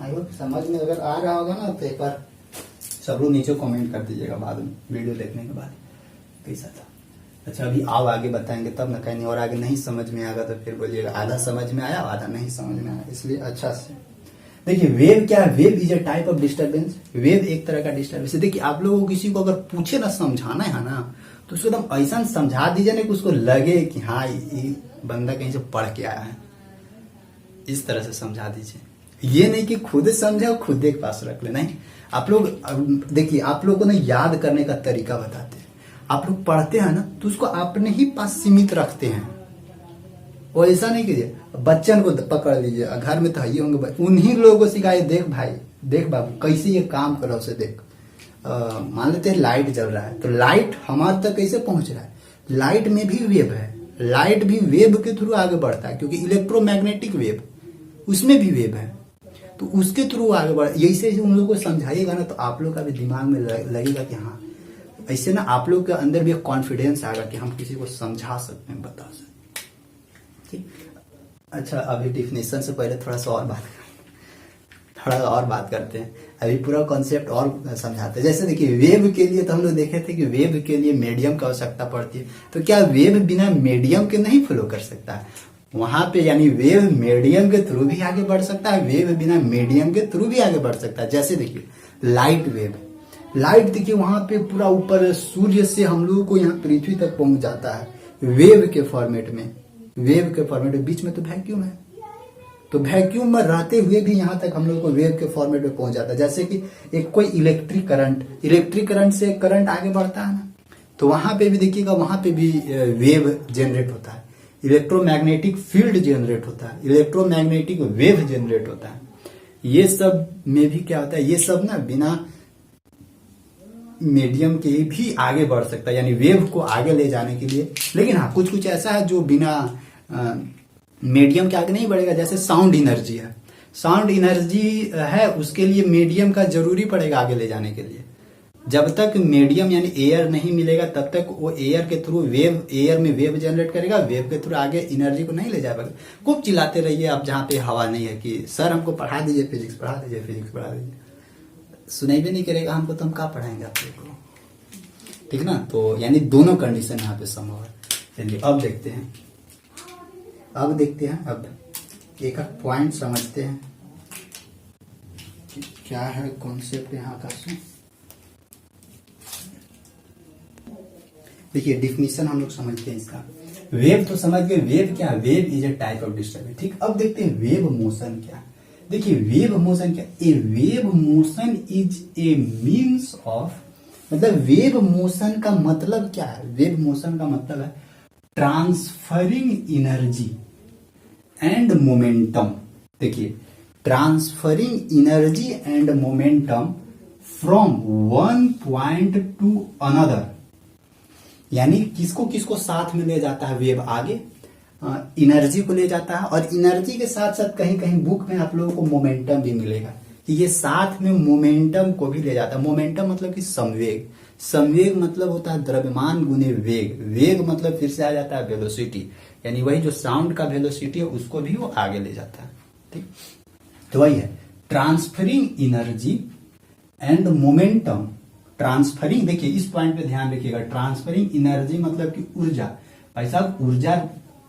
आई होप समझ में अगर आ रहा होगा ना, तो एक बार सब लोग नीचे कमेंट कर दीजिएगा बाद में, वीडियो देखने के बाद कैसा था। अच्छा अभी आओ आगे बताएंगे तब ना, कहीं और आगे नहीं समझ में आएगा तो फिर बोलिएगा आधा समझ में आया आधा नहीं समझ में आया, इसलिए अच्छा से देखिए वेव क्या है, wave is a type of disturbance. Wave एक तरह का डिस्टर्बेंस है। देखिए आप लोगों को किसी को अगर पूछे ना, समझाना है ना, तो उसको एकदम ऐसा समझा दीजिए ना कि उसको लगे कि हाँ ये बंदा कहीं से पढ़ के आया है। इस तरह से समझा दीजिए, ये नहीं कि खुद समझे और खुद एक पास रख ले। नहीं, आप लोग देखिए, आप लोग को ना याद करने का तरीका बताते हैं। आप लोग पढ़ते हैं ना तो उसको अपने ही पास सीमित रखते हैं, और ऐसा नहीं कीजिए बच्चन को पकड़ लीजिए, घर में तो ही होंगे, उन्हीं लोगों को सिखाइए, देख भाई, देख बाबू कैसे ये काम करो, उसे देख। मान लेते हैं लाइट जल रहा है, तो लाइट हमारे तक कैसे पहुंच रहा है, लाइट में भी वेव है, लाइट भी वेव के थ्रू आगे बढ़ता है, क्योंकि इलेक्ट्रोमैग्नेटिक वेव उसमें भी वेव है, तो उसके थ्रू आगे बढ़। यही से उन लोगों को समझाइएगा ना, तो आप लोग का भी दिमाग में लगेगा कि हाँ, ऐसे ना आप लोग के अंदर भी एक कॉन्फिडेंस आएगा कि हम किसी को समझा सकते हैं, बता सकते हैं। ठीक, अच्छा अभी डिफिनेशन से पहले थोड़ा और बात करते हैं। अभी पूरा कॉन्सेप्ट और समझाते हैं। जैसे देखिए वेव के लिए तो हम लोग देखे थे कि वेव के लिए मीडियम की आवश्यकता पड़ती है, तो क्या वेव बिना मीडियम के नहीं फ्लो कर सकता है वहां पे, यानी वेव मीडियम के थ्रू भी आगे बढ़ सकता है, वेव बिना मीडियम के थ्रू भी आगे बढ़ सकता है। जैसे देखिए लाइट वेव, लाइट देखिए वहां पे पूरा ऊपर सूर्य से हम लोगों को यहाँ पृथ्वी तक पहुंच जाता है वेव के फॉर्मेट में। वेव के फॉर्मेट में बीच में तो वैक्यूम है, तो वैक्यूम में रहते हुए भी यहाँ तक हम लोग को वेव के फॉर्मेट में पहुंच जाता है। जैसे कि एक कोई इलेक्ट्रिक करंट से करंट आगे बढ़ता है ना, तो वहां पे भी देखिएगा, वहां पे भी वेव जनरेट होता है, इलेक्ट्रोमैग्नेटिक फील्ड जनरेट होता है, इलेक्ट्रोमैग्नेटिक वेव जनरेट होता है। ये सब में भी क्या होता है, ये सब ना बिना मीडियम के भी आगे बढ़ सकता है, यानी वेव को आगे ले जाने के लिए। लेकिन हाँ कुछ कुछ ऐसा है जो बिना मीडियम के आगे नहीं बढ़ेगा। जैसे साउंड एनर्जी है, साउंड एनर्जी है, उसके लिए मीडियम का जरूरी पड़ेगा आगे ले जाने के लिए। जब तक मीडियम यानी एयर नहीं मिलेगा तब तक वो एयर के थ्रू वेव, एयर में वेव जनरेट करेगा, वेव के थ्रू आगे एनर्जी को नहीं ले जा पाएगा। खूब चिल्लाते रहिए आप जहाँ पे हवा नहीं है कि सर हमको पढ़ा दीजिए फिजिक्स, पढ़ा दीजिए फिजिक्स, पढ़ा दीजिए, सुनाई भी नहीं करेगा हमको, तो हम क्या पढ़ाएंगे आप लोग को, ठीक ना। तो यानी दोनों कंडीशन यहाँ पे संभव है। चलिए अब देखते हैं, अब एक पॉइंट समझते हैं कि क्या है कॉन्सेप्ट यहाँ का। देखिए डिफिनीशन हम लोग समझते हैं इसका। वेव तो समझ गए, वेव क्या है, wave is a type of disturbance. ठीक, अब देखते हैं वेव मोशन क्या है। देखिए वेव मोशन क्या, a wave motion is a means of, मतलब वेव मोशन का मतलब क्या है, वेव मोशन का मतलब है ट्रांसफरिंग एनर्जी एंड मोमेंटम। देखिए transferring energy and momentum from one point to another, यानी किसको किसको साथ में ले जाता है वेव, आगे एनर्जी को ले जाता है, और एनर्जी के साथ साथ कहीं कहीं बुक में आप लोगों को मोमेंटम भी मिलेगा कि ये साथ में मोमेंटम को भी ले जाता है। मोमेंटम मतलब कि संवेग, संवेग मतलब होता है द्रव्यमान गुने वेग, वेग मतलब फिर से आ जाता है वेलोसिटी, यानी वही जो साउंड का वेलोसिटी है उसको भी वो आगे ले जाता है। ठीक, तो वही है transferring energy and momentum. Transferring, देखिए इस पॉइंट पे ध्यान रखिएगा, ट्रांसफरिंग एनर्जी मतलब कि ऊर्जा। भाई साहब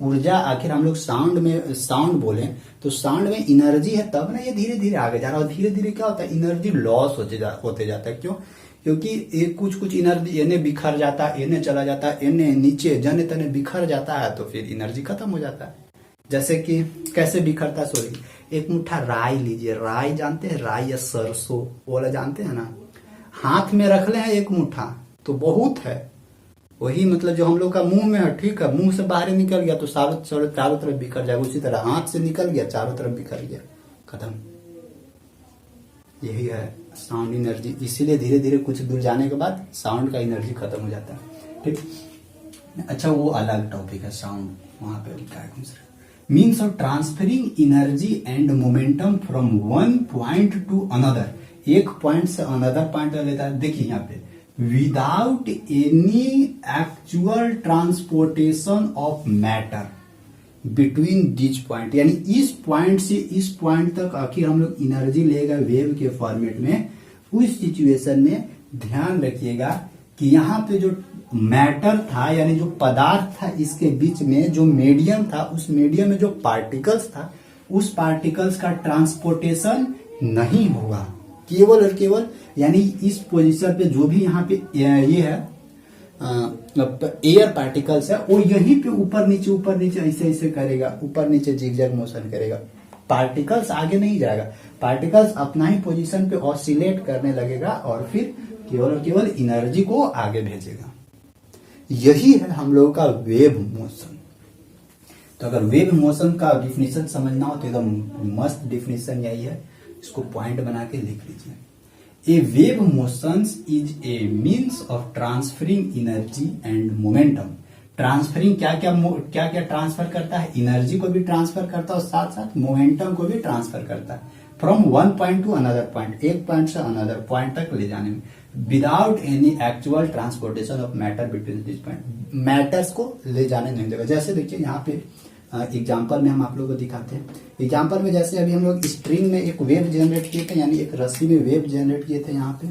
ऊर्जा आखिर हम लोग साउंड बोले तो साउंड में एनर्जी है तब ना ये धीरे धीरे आगे जा रहा है, और धीरे धीरे क्या होता है एनर्जी लॉस होते जाता है। क्यों? क्योंकि कुछ एनर्जी इन्हें बिखर जाता है, इन्हें चला जाता है, इन्हें नीचे जने तने बिखर जाता है, तो फिर एनर्जी खत्म हो जाता है। जैसे कि कैसे बिखरता है, सॉरी, एक मुट्ठा राई लीजिए, राई जानते हैं, राई या सरसों वाला जानते हैं ना, हाथ में रख ले हैं एक मुट्ठा तो बहुत है, वही मतलब जो हम लोग का मुंह में है, ठीक है, मुंह से बाहर निकल गया तो चारों तरफ बिखर जाएगा। उसी तरह हाथ से निकल गया चारों तरफ बिखर गया, खत्म। यही है साउंड एनर्जी, इसीलिए धीरे धीरे कुछ दूर जाने के बाद साउंड का एनर्जी खत्म हो जाता है। ठीक, अच्छा वो अलग टॉपिक है, साउंड वहां पे क्या है, means of transferring energy and momentum from one point to another, एक पॉइंट से अनदर पॉइंट लेता है। देखिए यहाँ पे without any actual transportation of matter between this point, यानी इस पॉइंट से इस पॉइंट तक आखिर हम लोग एनर्जी लेगा वेव के फॉर्मेट में। उस सिचुएशन में ध्यान रखिएगा कि यहाँ पे जो मैटर था यानी जो पदार्थ था, इसके बीच में जो मीडियम था, उस मीडियम में जो पार्टिकल्स था, उस पार्टिकल्स का ट्रांसपोर्टेशन नहीं होगा। केवल और केवल यानी इस पोजीशन पे जो भी यहाँ पे ये है एयर पार्टिकल्स है, वो यहीं पे ऊपर नीचे ऐसे ऐसे करेगा, ऊपर नीचे जिगजैग मोशन करेगा। पार्टिकल्स आगे नहीं जाएगा, पार्टिकल्स अपना ही पोजीशन पे ऑसिलेट करने लगेगा और फिर केवल और केवल एनर्जी को आगे भेजेगा। यही है हम लोगों का वेव मोशन। तो अगर वेव मोशन का डिफिनेशन समझना हो तो एकदम मस्त डिफिनेशन यही है, इसको पॉइंट बना के लिख लीजिए। A wave motions is a means of transferring energy and momentum. Transferring क्या क्या ट्रांसफर करता है, एनर्जी को भी ट्रांसफर करता है और साथ साथ मोमेंटम को भी ट्रांसफर करता है from one point to another point, एक पॉइंट से अनदर पॉइंट तक ले जाने में, without any actual transportation of matter between this point. Matters को ले जाने नहीं देगा। जैसे देखिए यहाँ पे एग्जाम्पल में हम आप लोगों को दिखाते हैं। एग्जाम्पल में जैसे अभी हम लोग स्ट्रिंग में एक वेव जनरेट किए थे, यानी एक रस्सी में वेव जनरेट किए थे। यहाँ पे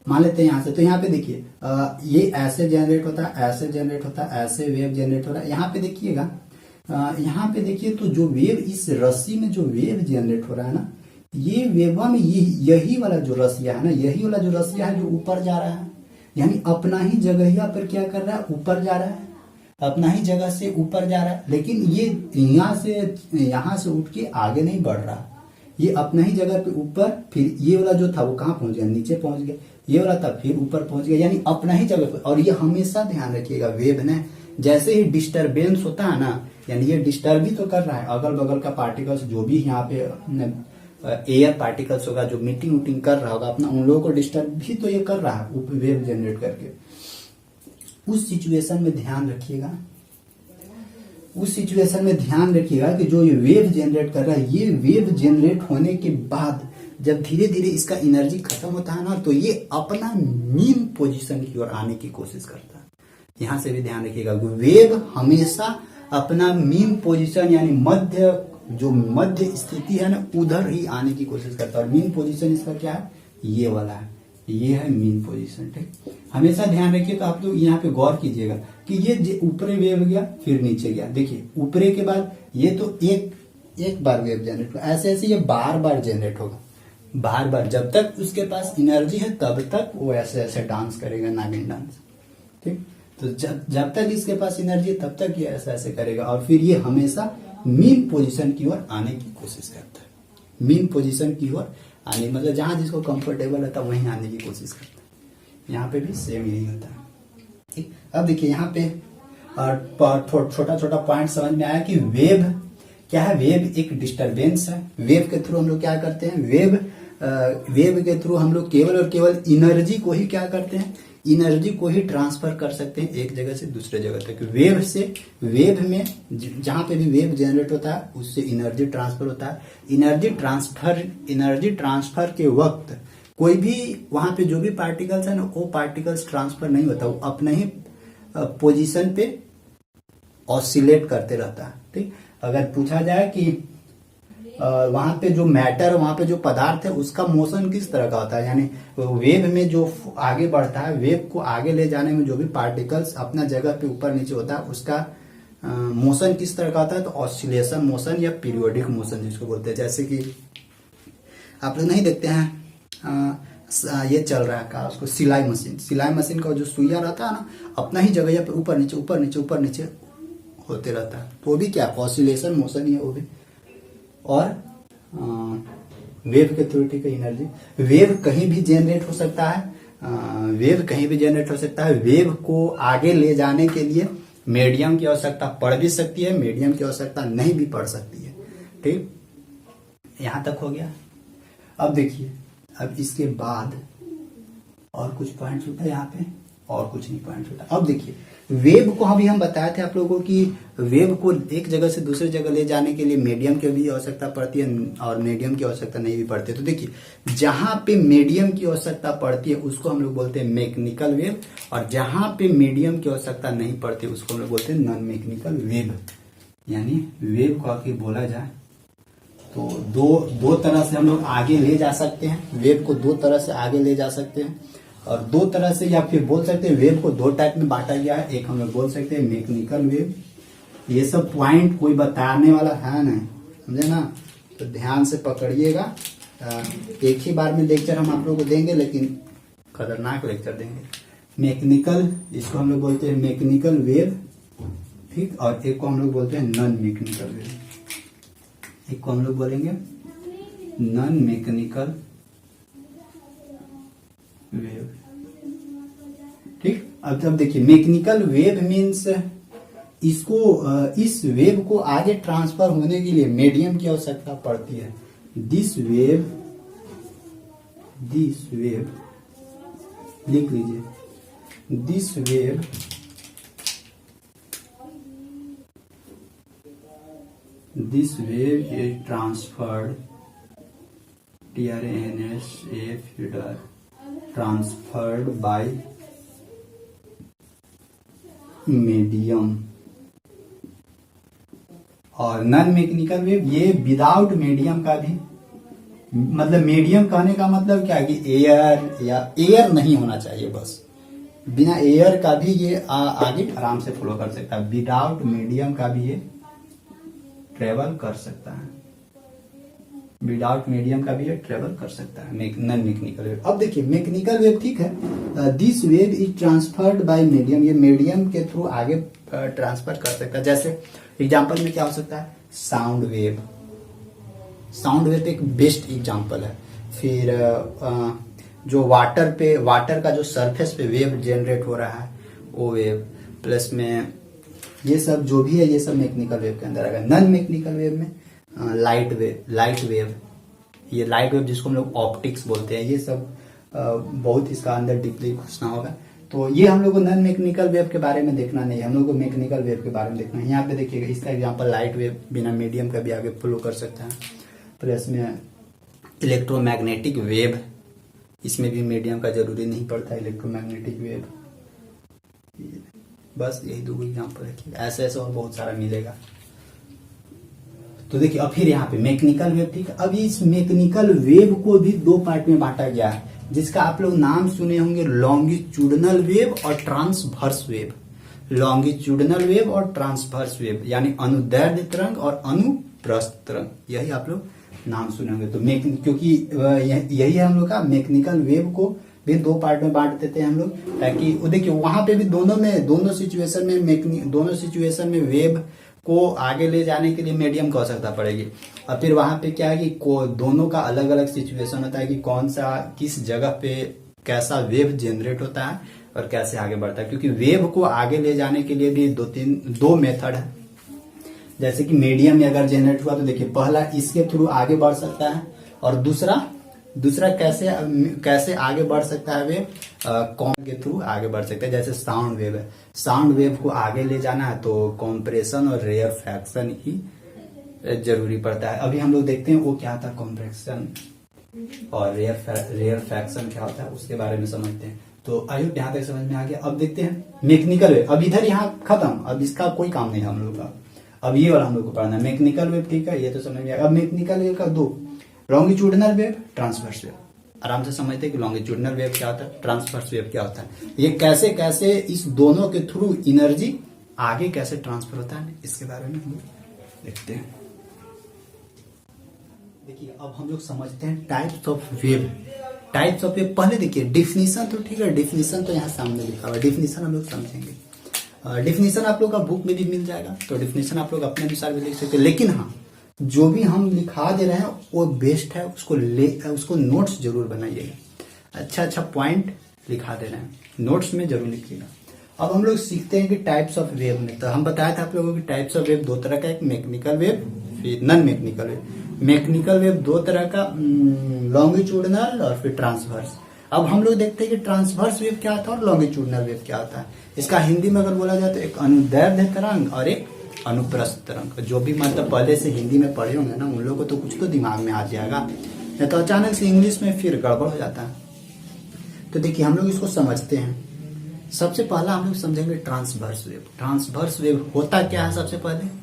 मान लेते हैं यहाँ से, तो यहाँ पे देखिए ये ऐसे जनरेट होता है, ऐसे जनरेट होता है, ऐसे वेव जनरेट हो रहा है। यहाँ पे देखिएगा, यहाँ पे देखिए तो जो वेव इस रस्सी में जो वेव जनरेट हो रहा है ना, ये वेवा में यही वाला जो रस्सिया है ना, यही वाला जो रस्सिया है जो ऊपर जा रहा है, यानी अपना ही जगहिया पर क्या कर रहा है, ऊपर जा रहा है, अपना ही जगह से ऊपर जा रहा है। लेकिन ये यहाँ से उठ के आगे नहीं बढ़ रहा, ये अपना ही जगह पे ऊपर, फिर ये वाला जो था वो कहाँ पहुंच गया, नीचे पहुंच गया, ये वाला था फिर ऊपर पहुंच गया, यानी अपना ही जगह पे। और ये हमेशा ध्यान रखिएगा, वेव ने जैसे ही डिस्टरबेंस होता है ना, यानी ये डिस्टर्ब भी तो कर रहा है अगल बगल का पार्टिकल्स, जो भी यहाँ पे एयर पार्टिकल्स होगा, जो मीटिंग वूटिंग कर रहा होगा अपना, उन लोगों को डिस्टर्ब भी तो ये कर रहा है वेव जनरेट करके। उस सिचुएशन में ध्यान रखिएगा, उस सिचुएशन में ध्यान रखिएगा कि जो ये वेव जनरेट कर रहा है, ये वेव जनरेट होने के बाद जब धीरे धीरे इसका एनर्जी खत्म होता है ना, तो ये अपना मीन पोजीशन की ओर आने की कोशिश करता है। यहां से भी ध्यान रखिएगा, वेव हमेशा अपना मीन पोजीशन यानी मध्य स्थिति है ना, उधर ही आने की कोशिश करता है। और मीन पोजीशन इसका क्या है, ये वाला है, ये है मीन पोजीशन। ठीक, हमेशा ध्यान रखिए। तो आप लोग यहाँ पे गौर कीजिएगा कि ये ऊपरी वेव गया फिर नीचे गया, देखिए ऊपरे के बाद ये तो एक बार वेव जनरेट होगा, ऐसे ऐसे ये बार बार जनरेट होगा, बार बार, जब तक उसके पास एनर्जी है तब तक वो ऐसे ऐसे डांस करेगा, नागिन डांस। ठीक, तो जब तक इसके पास एनर्जी है तब तक ये ऐसे ऐसे करेगा, और फिर ये हमेशा मीन पोजीशन की ओर आने की कोशिश करता है। मीन पोजीशन की ओर आने मतलब जहां जिसको कंफर्टेबल रहता है वहीं आने की कोशिश करता है। यहाँ पे भी सेम यही होता है। ठीक, अब देखिए यहाँ पे छोटा छोटा पॉइंट समझ में आया कि वेव क्या है। वेव एक डिस्टरबेंस है। वेव के थ्रू हम लोग क्या करते हैं, वेव के थ्रू हम लोग केवल और केवल एनर्जी को ही क्या करते हैं, एनर्जी को ही ट्रांसफर कर सकते हैं एक जगह से दूसरे जगह तक। वेव में जहां पे भी वेव जनरेट होता है उससे एनर्जी ट्रांसफर होता है। एनर्जी ट्रांसफर के वक्त कोई भी वहां पे जो भी पार्टिकल्स है ना, वो पार्टिकल्स ट्रांसफर नहीं होता, वो अपने ही पोजीशन पे ऑसिलेट करते रहता है। ठीक, अगर पूछा जाए कि वहां पे जो मैटर, वहां पे जो पदार्थ है उसका मोशन किस तरह का होता है, यानी वेव में जो आगे बढ़ता है, वेव को आगे ले जाने में जो भी पार्टिकल्स अपना जगह पे ऊपर नीचे होता है उसका मोशन किस तरह का होता है, तो ऑसिलेशन मोशन या पीरियोडिक मोशन जिसको बोलते हैं। जैसे कि आप लोग नहीं देखते हैं ये चल रहा है का उसको सिलाई मशीन का जो सुइया रहता है ना, अपना ही जगह पे ऊपर नीचे होते रहता है, तो वो भी क्या ऑसिलेशन मोशन ही है वो भी। और वेव के थ्रू ठीक है एनर्जी, वेव कहीं भी जनरेट हो सकता है, वेव को आगे ले जाने के लिए मीडियम की आवश्यकता पड़ भी सकती है, मीडियम की आवश्यकता नहीं भी पड़ सकती है। ठीक, यहां तक हो गया। अब देखिए, अब इसके बाद और कुछ पॉइंट्स होता है यहाँ पे, और कुछ नहीं पॉइंट्स होता। अब देखिए, वेव को अभी हम बताए थे आप लोगों को कि वेव को एक जगह से दूसरी जगह ले जाने के लिए मीडियम की भी आवश्यकता पड़ती है और मीडियम की आवश्यकता नहीं भी पड़ती है। तो देखिए, जहां पे मीडियम की आवश्यकता पड़ती है उसको हम लोग बोलते हैं मैकेनिकल वेव, और जहां पे मीडियम की आवश्यकता नहीं पड़ती उसको हम लोग बोलते हैं नॉन मैकेनिकल वेव। यानी वेव को आगे बोला जाए तो दो तरह से हम लोग आगे ले जा सकते हैं, वेव को दो तरह से आगे ले जा सकते हैं, और दो तरह से, या फिर बोल सकते हैं वेव को दो टाइप में बांटा गया है। एक हम लोग बोल सकते हैं मैकेनिकल वेव। ये सब पॉइंट कोई बताने वाला है नहीं, समझे ना, तो ध्यान से पकड़िएगा एक ही बार में लेक्चर हम आप लोगों को देंगे, लेकिन खतरनाक लेक्चर देंगे। मैकेनिकल, इसको हम लोग बोलते हैं मैकेनिकल वेव, ठीक, और एक को हम लोग बोलते हैं नॉन मैकेनिकल वेव। एक को हम लोग बोलेंगे नॉन मैकेनिकल वेव, ठीक। अब देखिए मैकेनिकल वेव मीन्स इसको इस वेव को आगे ट्रांसफर होने के लिए मीडियम की आवश्यकता पड़ती है। दिस वेव लिख लीजिए, this wave is transferred, transferred by medium. और नॉन मैकेनिकल वेव ये विदाउट मीडियम का भी, मतलब मीडियम कहने का मतलब क्या है कि एयर या एयर नहीं होना चाहिए, बस बिना एयर का भी ये आगे आराम से फ्लो कर सकता है। विदाउट मीडियम का भी ये ट्रेवल कर सकता है, विदाउट मीडियम का भी ये ट्रेवल कर सकता है नॉन मैकेनिकल वेव। अब देखिए मैकेनिकल वेव, ठीक है, this wave is transferred by medium, ये मीडियम के थ्रू आगे ट्रांसफर कर सकता है। जैसे एग्जांपल में क्या हो सकता है, साउंड वेव। साउंड वेव एक बेस्ट एग्जांपल है। फिर जो वाटर का जो सरफेस पे वेव जनरेट हो रहा है वो वेव, प्लस में ये सब जो भी है ये सब मैकेनिकल वेव के अंदर आएगा। नॉन मैकेनिकल वेव में लाइट वेव, ये लाइट वेव जिसको हम लोग ऑप्टिक्स बोलते हैं, ये सब बहुत इसका अंदर डीपली घुसना होगा। तो ये हम लोग को नॉन मैकेनिकल वेव के बारे में देखना नहीं है, हम लोग को मैकेनिकल वेव के बारे में देखना है। यहाँ पे देखिएगा इसका एग्जांपल लाइट वेव बिना मीडियम का भी आगे फ्लो कर सकता है। प्लस में इलेक्ट्रोमैग्नेटिक वेव, इसमें भी मीडियम का जरूरी नहीं पड़ता है, इलेक्ट्रोमैग्नेटिक वेव। बस यही दो एग्जांपल रखिएगा, ऐसे ऐसे और बहुत सारा मिलेगा। तो देखिए अब फिर यहाँ पे मैकेनिकल वेव, ठीक है। अब इस मैकेनिकल वेव को भी दो पार्ट में बांटा गया है, जिसका आप लोग नाम सुने होंगे, लॉन्गिट्यूडनल वेव और ट्रांसवर्स वेव। लॉन्गिट्यूडनल वेव और ट्रांसवर्स वेव यानी अनुदैर्ध्य तरंग और अनुप्रस्थ तरंग, यही आप लोग नाम सुने होंगे। तो क्योंकि यही है हम लोग का मैकेनिकल वेव को भी दो पार्ट में बांट देते हैं हम लोग, ताकि वो देखिए वहां पे भी दोनों सिचुएशन में वेव को आगे ले जाने के लिए मीडियम की आवश्यकता पड़ेगी। और फिर वहां पे क्या है कि दोनों का अलग अलग सिचुएशन होता है कि कौन सा किस जगह पे कैसा वेव जनरेट होता है और कैसे आगे बढ़ता है। क्योंकि वेव को आगे ले जाने के लिए भी दो मेथड है। जैसे कि मीडियम में अगर जनरेट हुआ तो देखिए पहला इसके थ्रू आगे बढ़ सकता है, और दूसरा कैसे आगे बढ़ सकता है वेव, कॉम के थ्रू आगे बढ़ सकता है। जैसे साउंड वेव है, साउंड वेव को आगे ले जाना है तो कॉम्प्रेशन और रेयर फ्रैक्शन ही जरूरी पड़ता है। अभी हम लोग देखते हैं वो क्या होता है कॉम्प्रेशन और रेयर फ्रैक्शन क्या होता है, उसके बारे में समझते हैं। तो आई होप यहाँ तक समझ में आ गया। अब देखते हैं मैकेनिकल वेव। अब इधर यहाँ खत्म, अब इसका कोई काम नहीं है हम लोग का। अब ये वाला हम लोग को पढ़ना है मैकेनिकल वेव, ठीक है, ये तो समझ में आया। अब मैकेनिकल वेव का दो, लॉन्गिट्यूडनल वेव, ट्रांसवर्स वेव। आराम से समझते हैं कि लॉन्गिट्यूडनल वेव क्या होता है, ट्रांसवर्स वेव क्या होता है, ये कैसे कैसे इस दोनों के थ्रू एनर्जी आगे कैसे ट्रांसफर होता है, इसके बारे में हम लोग देखते हैं। देखिए अब हम लोग समझते हैं types of wave. Types of wave, पहले देखिए डिफिनीशन तो ठीक है, डिफिनीशन तो यहाँ सामने लिखा हुआ है, डिफिनीशन हम लोग समझेंगे। डिफिनीशन आप लोग का बुक में भी मिल जाएगा, तो डिफिनीशन आप लोग अपने अनुसार भी लिख सकते हैं। लेकिन हाँ, जो भी हम लिखा दे रहे हैं वो बेस्ट है, उसको नोट्स जरूर बनाइएगा। अच्छा पॉइंट लिखा दे रहे हैं, नोट्स में जरूर लिखिएगा। अब हम लोग सीखते हैं कि टाइप्स ऑफ वेव में, तो हम बताया था आप लोगों की टाइप्स ऑफ वेव दो तरह का, एक मैकेनिकल वेव फिर non mechanical wave. Mechanical wave दो तरह का, लॉन्गिट्यूडनल और फिर ट्रांसवर्स। अब हम लोग देखते हैं कि ट्रांसवर्स वेव क्या होता है और लॉन्गिट्यूडनल वेव क्या होता है। इसका हिंदी में अगर बोला जाए तो एक अनुदैर्ध्य तरंग और एक अनुप्रस्थ तरंग। जो भी मतलब पहले से हिंदी में पढ़े होंगे ना, उन लोगों को तो कुछ तो दिमाग में आ जाएगा, नहीं तो अचानक से इंग्लिश में फिर गड़बड़ हो जाता है। तो देखिए हम लोग इसको समझते हैं। सबसे पहला हम लोग समझेंगे ट्रांसवर्स वेव। ट्रांसवर्स वेव होता क्या है, सबसे पहले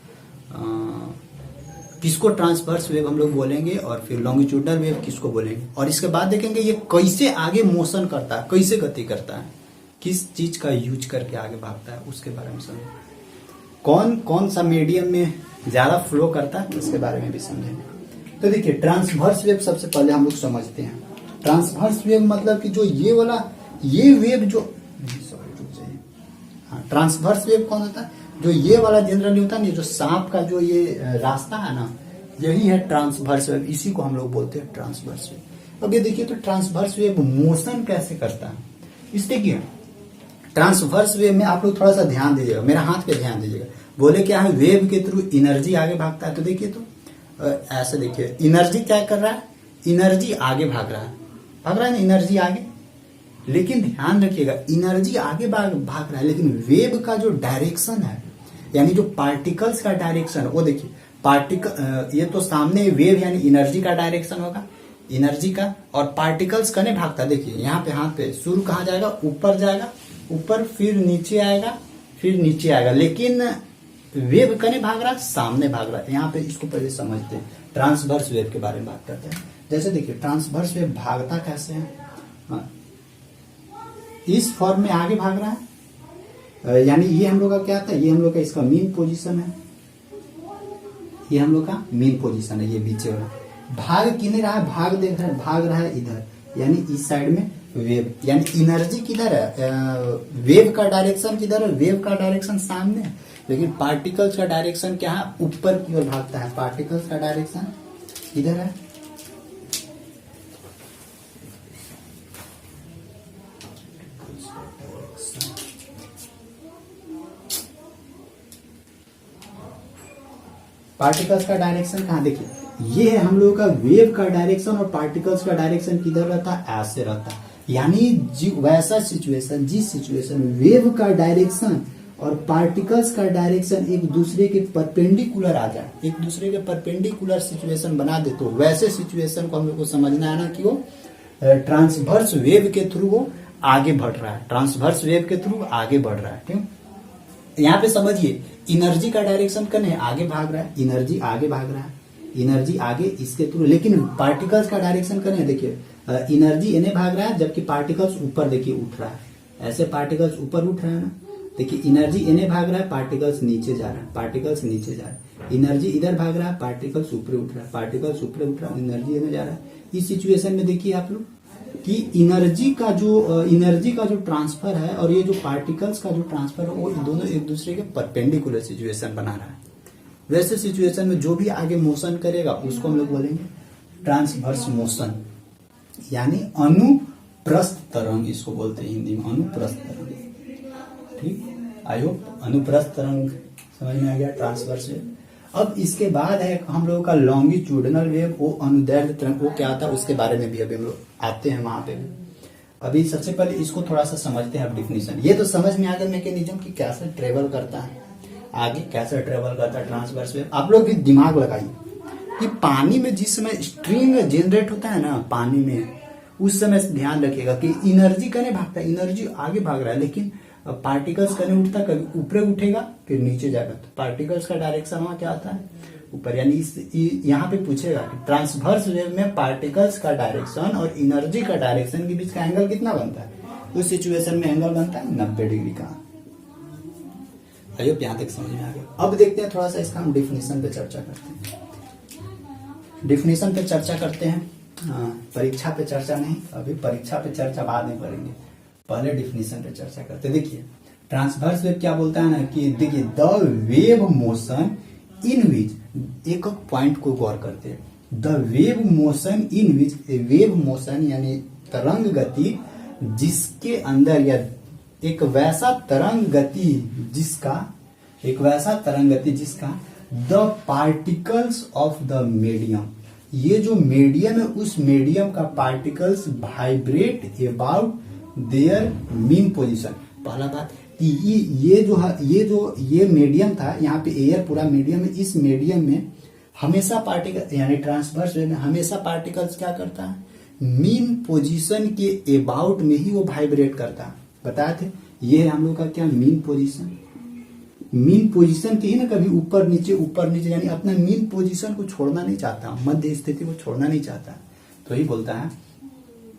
किसको ट्रांसवर्स वेव हम लोग बोलेंगे, और फिर लॉन्गिट्यूडनल वेव किसको बोलेंगे, और इसके बाद देखेंगे ये कैसे आगे मोशन करता है, कैसे गति करता है, किस चीज का यूज करके आगे भागता है, उसके बारे में समझेंगे। कौन सा मीडियम में ज्यादा फ्लो करता है, उसके बारे में भी समझेंगे। तो देखिए ट्रांसवर्स वेव सबसे पहले हम लोग समझते हैं। ट्रांसवर्स वेव मतलब कि जो ये वाला ये वेव जो ट्रांसवर्स वेव कौन होता है? जो ये वाला जनरली होता है ना, जो सांप का जो ये रास्ता है ना, यही है ट्रांसवर्स वेव, इसी को हम लोग बोलते हैं ट्रांसवर्स वेव। अब ये देखिए तो ट्रांसवर्स वेव मोशन कैसे करता है, इस देखिए ट्रांसवर्स वेव में आप लोग थोड़ा सा ध्यान दीजिएगा, मेरा हाथ पे ध्यान दीजिएगा। बोले क्या है, वेव के थ्रू एनर्जी आगे भागता है, तो देखिए तो ऐसे देखिए एनर्जी क्या कर रहा है, एनर्जी आगे भाग रहा है ना, एनर्जी आगे। लेकिन ध्यान रखिएगा एनर्जी आगे भाग रहा है, लेकिन वेव का जो डायरेक्शन है, यानी जो पार्टिकल्स का डायरेक्शन, वो देखिए पार्टिकल ये तो सामने वेव यानी एनर्जी का डायरेक्शन होगा, एनर्जी का, और पार्टिकल्स कने भागता, देखिए यहाँ पे हाथ पे शुरू कहाँ जाएगा, ऊपर जाएगा, ऊपर फिर नीचे आएगा, फिर नीचे आएगा, लेकिन वेव कने भाग रहा है, सामने भाग रहा है। यहाँ पे इसको पहले समझते हैं, ट्रांसवर्स वेव के बारे में बात करते हैं। जैसे देखिए ट्रांसवर्स वेव भागता कैसे है, इस फॉर्म में आगे भाग रहा है, यानी ये हम लोग का क्या था, ये हम लोग का इसका मीन पोजीशन है, ये हम लोग का मीन पोजीशन है, ये बीचे वाला भाग किने रहा है, भाग रहा है इधर, यानी इस साइड में वेव, यानी एनर्जी किधर है, वेव का डायरेक्शन किधर है, वेव का डायरेक्शन सामने है, लेकिन पार्टिकल्स का डायरेक्शन क्या है, ऊपर की ओर भागता है, पार्टिकल्स का डायरेक्शन इधर है। पार्टिकल्स का डायरेक्शन कहाँ, देखिए ये है हम लोगों का वेव का डायरेक्शन, और पार्टिकल्स का डायरेक्शन किधर रहता है, ऐसे रहता है। यानी वैसा सिचुएशन, जिस सिचुएशन वेव का डायरेक्शन और पार्टिकल्स का डायरेक्शन एक दूसरे के परपेंडिकुलर आ जाए, एक दूसरे के परपेंडिकुलर सिचुएशन बना दे, तो वैसे सिचुएशन को हम लोग को समझना है ना कि वो ट्रांसवर्स वेव के थ्रू वो आगे बढ़ रहा है, ट्रांसवर्स वेव के थ्रू आगे बढ़ रहा है। ठीक, यहाँ पे समझिए एनर्जी का डायरेक्शन कने आगे भाग रहा है, एनर्जी आगे भाग रहा है, एनर्जी आगे इसके थ्रू, लेकिन पार्टिकल्स का डायरेक्शन कने देखिए एनर्जी इन्हें भाग रहा है, जबकि पार्टिकल्स ऊपर देखिए उठ रहा है, ऐसे पार्टिकल्स ऊपर उठ रहा है ना, देखिए एनर्जी इन्हें भाग रहा है, पार्टिकल्स नीचे जा रहा है, पार्टिकल्स नीचे जा रहा है, एनर्जी इधर भाग रहा है, पार्टिकल्स ऊपर उठ रहा है, पार्टिकल्स ऊपर उठ रहा है, एनर्जी इधर जा रहा है। इस सिचुएशन में देखिए आप लोग कि एनर्जी का जो ट्रांसफर है और ये जो पार्टिकल्स का जो ट्रांसफर है, वो दोनों एक दूसरे के परपेंडिकुलर सिचुएशन बना रहा है। वैसे सिचुएशन में जो भी आगे मोशन करेगा उसको हम लोग बोलेंगे ट्रांसवर्स मोशन, यानी अनुप्रस्थ तरंग इसको बोलते हैं हिंदी में, अनुप्रस्थ तरंग। ठीक, आई होप अनुप्रस्थ तरंग समझ में आ गया, ट्रांसवर्स वेव। अब इसके बाद है हम लोगों का लॉन्गिट्यूडनल वेव, वो अनुदैर्ध्य तरंग, वो क्या था उसके बारे में भी अभी हम लोग आते हैं वहां पे भी। अभी सबसे पहले इसको थोड़ा सा समझते हैं, अब डिफिनीशन। ये तो समझ में आ गया मैकेनिज्म कि कैसे ट्रेवल करता है, आगे कैसे ट्रेवल करता है ट्रांसवर्स वेव। आप लोग भी दिमाग लगाइए कि पानी में जिस समय स्ट्रिंग जनरेट होता है ना, पानी में उस समय ध्यान रखिएगा कि एनर्जी कने भागता है, एनर्जी आगे भाग रहा है, लेकिन पार्टिकल्स कने उठता है, कभी ऊपर उठेगा फिर नीचे जाएगा, तो पार्टिकल्स का डायरेक्शन वहां क्या आता है, ऊपर। यानी यहाँ पे पूछेगा कि ट्रांसवर्स वेव में पार्टिकल्स का डायरेक्शन और एनर्जी का डायरेक्शन के बीच का एंगल कितना बनता है, उस सिचुएशन में एंगल बनता है 90 डिग्री का। आइए यहाँ तक समझ में आ गया। अब देखते हैं थोड़ा सा इसका हम डिफिनेशन पे चर्चा करते हैं, डिफिनेशन पे चर्चा करते हैं। परीक्षा पे चर्चा नहीं, अभी परीक्षा पे चर्चा बाद में करेंगे, पहले डिफिनेशन पे चर्चा करते हैं। देखिए ट्रांसवर्स वेव क्या बोलता है ना कि देखिए द वेव मोशन इन विच, एक पॉइंट को गौर करते हैं, the wave motion in which, wave motion यानी तरंग गति जिसके अंदर, या एक वैसा तरंग गति जिसका the particles of the medium, ये जो मीडियम है उस मीडियम का particles vibrate about their mean position. पहला बात कि ये मीडियम था, यहाँ पे एयर पूरा मीडियम है, इस मीडियम में हमेशा पार्टिकल यानी ट्रांसवर्स वेव में हमेशा पार्टिकल्स क्या करता है, मीन पोजीशन के अबाउट में ही वो वाइब्रेट करता है। बताए थे ये है हम लोग का क्या, मीन पोजीशन। मीन पोजीशन के ही ना कभी ऊपर नीचे यानी अपना मीन पोजीशन को छोड़ना नहीं चाहता, मध्य स्थिति को छोड़ना नहीं चाहता, तो ही बोलता है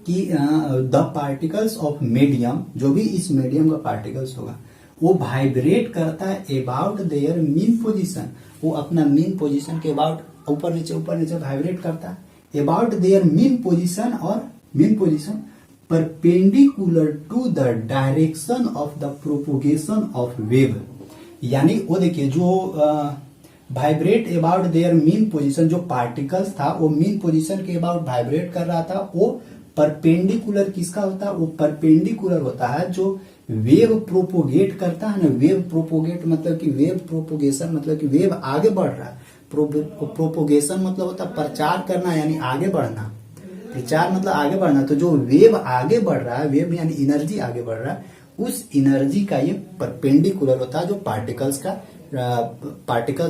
कि द पार्टिकल्स ऑफ मीडियम, जो भी इस मीडियम का पार्टिकल्स होगा वो वाइब्रेट करता है अबाउट देयर मीन पोजीशन, वो अपना मीन पोजीशन के अबाउट ऊपर नीचे वाइब्रेट करता है अबाउट देयर मीन पोजीशन और mean position perpendicular to the direction of the propagation of wave. यानी वो देखिए जो vibrate about their mean position, जो पार्टिकल्स था वो मीन पोजीशन के अबाउट वाइब्रेट कर रहा था, वो परपेंडिकुलर किसका होता है, वो परपेंडिकुलर होता है जो वेव प्रोपोगेट करता है ना। वेव प्रोपोगेट मतलब कि वेव प्रोपोगेशन मतलब कि वेव आगे बढ़ रहा है। प्रोपोगेशन मतलब होता है प्रचार करना यानी आगे बढ़ना, प्रचार मतलब आगे बढ़ना। तो जो वेव आगे बढ़ रहा है, वेव यानी एनर्जी आगे बढ़ रहा है, उस एनर्जी का ये परपेंडिकुलर होता है जो पार्टिकल्स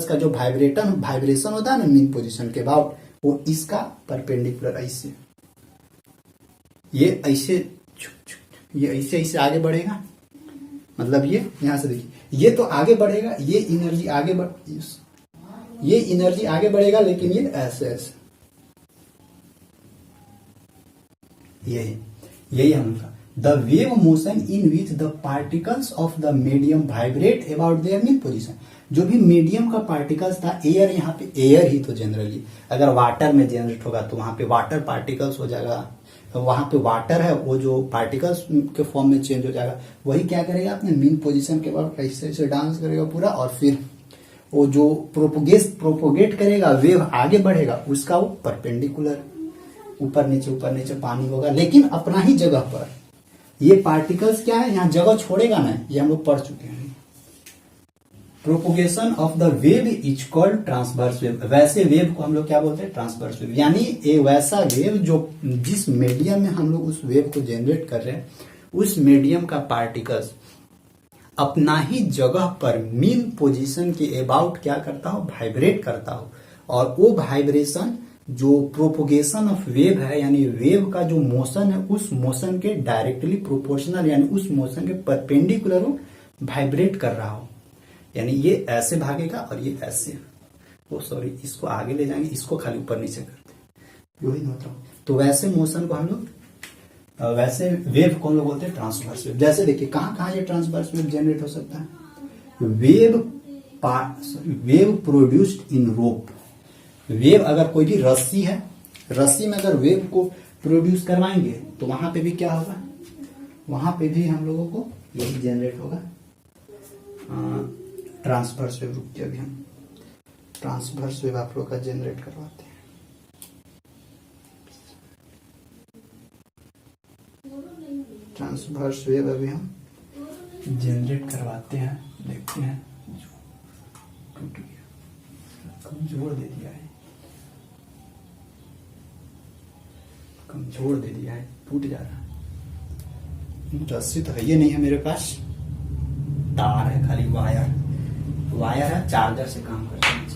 का जो वाइब्रेशन होता है ना मीन पोजीशन के अबाउट, वो इसका परपेंडिकुलर ऐसे ऐसे आगे बढ़ेगा। मतलब ये यहां से देखिए ये तो आगे बढ़ेगा, ये एनर्जी आगे बढ़ेगा, लेकिन ये ऐसे यही हम the wave motion in which the particles of the medium vibrate about their mean position. जो भी मीडियम का पार्टिकल्स था, एयर, यहाँ पे एयर ही तो जनरली अगर वाटर में जनरेट होगा तो वहां पे वाटर पार्टिकल्स हो जाएगा, वहां पे वाटर है वो जो पार्टिकल्स के फॉर्म में चेंज हो जाएगा। वही क्या करेगा अपने मीन पोजीशन के बाद ऐसे डांस करेगा पूरा, और फिर वो जो प्रोपोगेट करेगा, वेव आगे बढ़ेगा, उसका वो परपेंडिकुलर ऊपर नीचे पानी होगा, लेकिन अपना ही जगह पर। ये पार्टिकल्स क्या है, यहाँ जगह छोड़ेगा ना, ये हम लोग पढ़ चुके हैं। Propagation of the wave is called transverse wave. वैसे वेव को हम लोग क्या बोलते हैं, ट्रांसवर्स वेव। यानी एक वैसा वेव जो जिस मीडियम में हम लोग उस वेव को जनरेट कर रहे हैं, उस मीडियम का पार्टिकल्स अपना ही जगह पर मीन पोजीशन के अबाउट क्या करता हो, वाइब्रेट करता हो। और वो वाइब्रेशन जो प्रोपोगेशन ऑफ वेव है, यानी वेव का जो मोशन है, उस मोशन के डायरेक्टली प्रोपोर्शनल यानी उस मोशन के परपेंडिकुलर वो वाइब्रेट कर रहा हो। यानी ये ऐसे भागेगा और ये ऐसे, इसको आगे ले जाएंगे, इसको खाली ऊपर नीचे करते, वही मतलब। तो वैसे मोशन को हम लोग, वैसे वेव को हम लोग बोलते हैं ट्रांसवर्स वेव। जैसे देखिए कहाँ ये ट्रांसवर्स वेव जनरेट हो सकता है, wave produced in rope. Wave अगर कोई भी रस्सी है, रस्सी में अगर वेव को प्रोड्यूस करवाएंगे तो वहां पे भी क्या होगा, वहां पे भी हम लोगों को यही जनरेट होगा ट्रांसवर्स वेव। रुक के अभी हम ट्रांसवर्स वेव आप लोग का जनरेट करवाते हैं। ट्रांसवर्स वेव अभी हम जनरेट करवाते हैं, देखते हैं। टूट गया, कमजोर दे दिया है, कमजोर दे दिया है, टूट जा रहा है। रस्सी तो है ये नहीं है मेरे पास, तार है खाली, वायर है, चार्जर से काम करता है।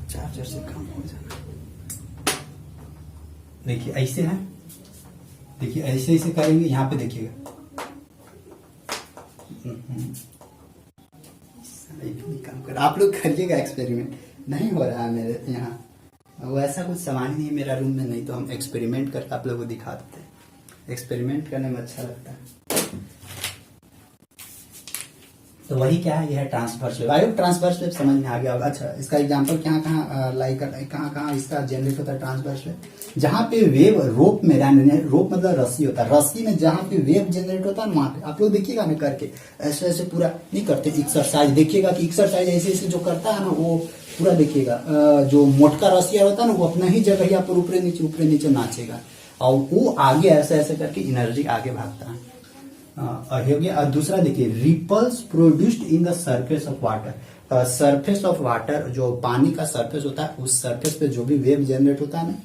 चार्जर से काम हो जाना। देखिए ऐसे है, देखिए ऐसे करेंगे, यहाँ पे देखिएगा काम कर। आप लोग करिएगा एक्सपेरिमेंट, नहीं हो रहा है मेरे यहाँ। वैसा कुछ सामान ही नहीं मेरा रूम में, नहीं तो हम एक्सपेरिमेंट करके आप लोगों को दिखा देते हैं। एक्सपेरिमेंट करने में अच्छा लगता है। तो वही क्या है, यह है transverse wave. I hope transverse wave समझ में आ गया होगा। अच्छा, इसका एग्जांपल कहाँ इसका जनरेट होता है ट्रांसवर्स वेव, जहां पे वेव रोप में, रोप मतलब रस्सी होता है, रस्सी में जहां पे वेव जनरेट होता है वहां पे आप लोग देखिएगा ना करके, ऐसे पूरा नहीं करते एक्सरसाइज। देखिएगा कि एक्सरसाइज ऐसे जो करता है ना, वो पूरा देखिएगा जो मोटका रस्सिया होता है ना, वो अपना ही जगह यहाँ पर ऊपरे नीचे नाचेगा, और वो आगे ऐसे करके एनर्जी आगे भागता है। हो गया। और दूसरा देखिए, ripples produced in the surface of water. Surface of water, जो पानी का सरफेस होता है, उस सरफेस पे जो भी वेव जनरेट होता है ना,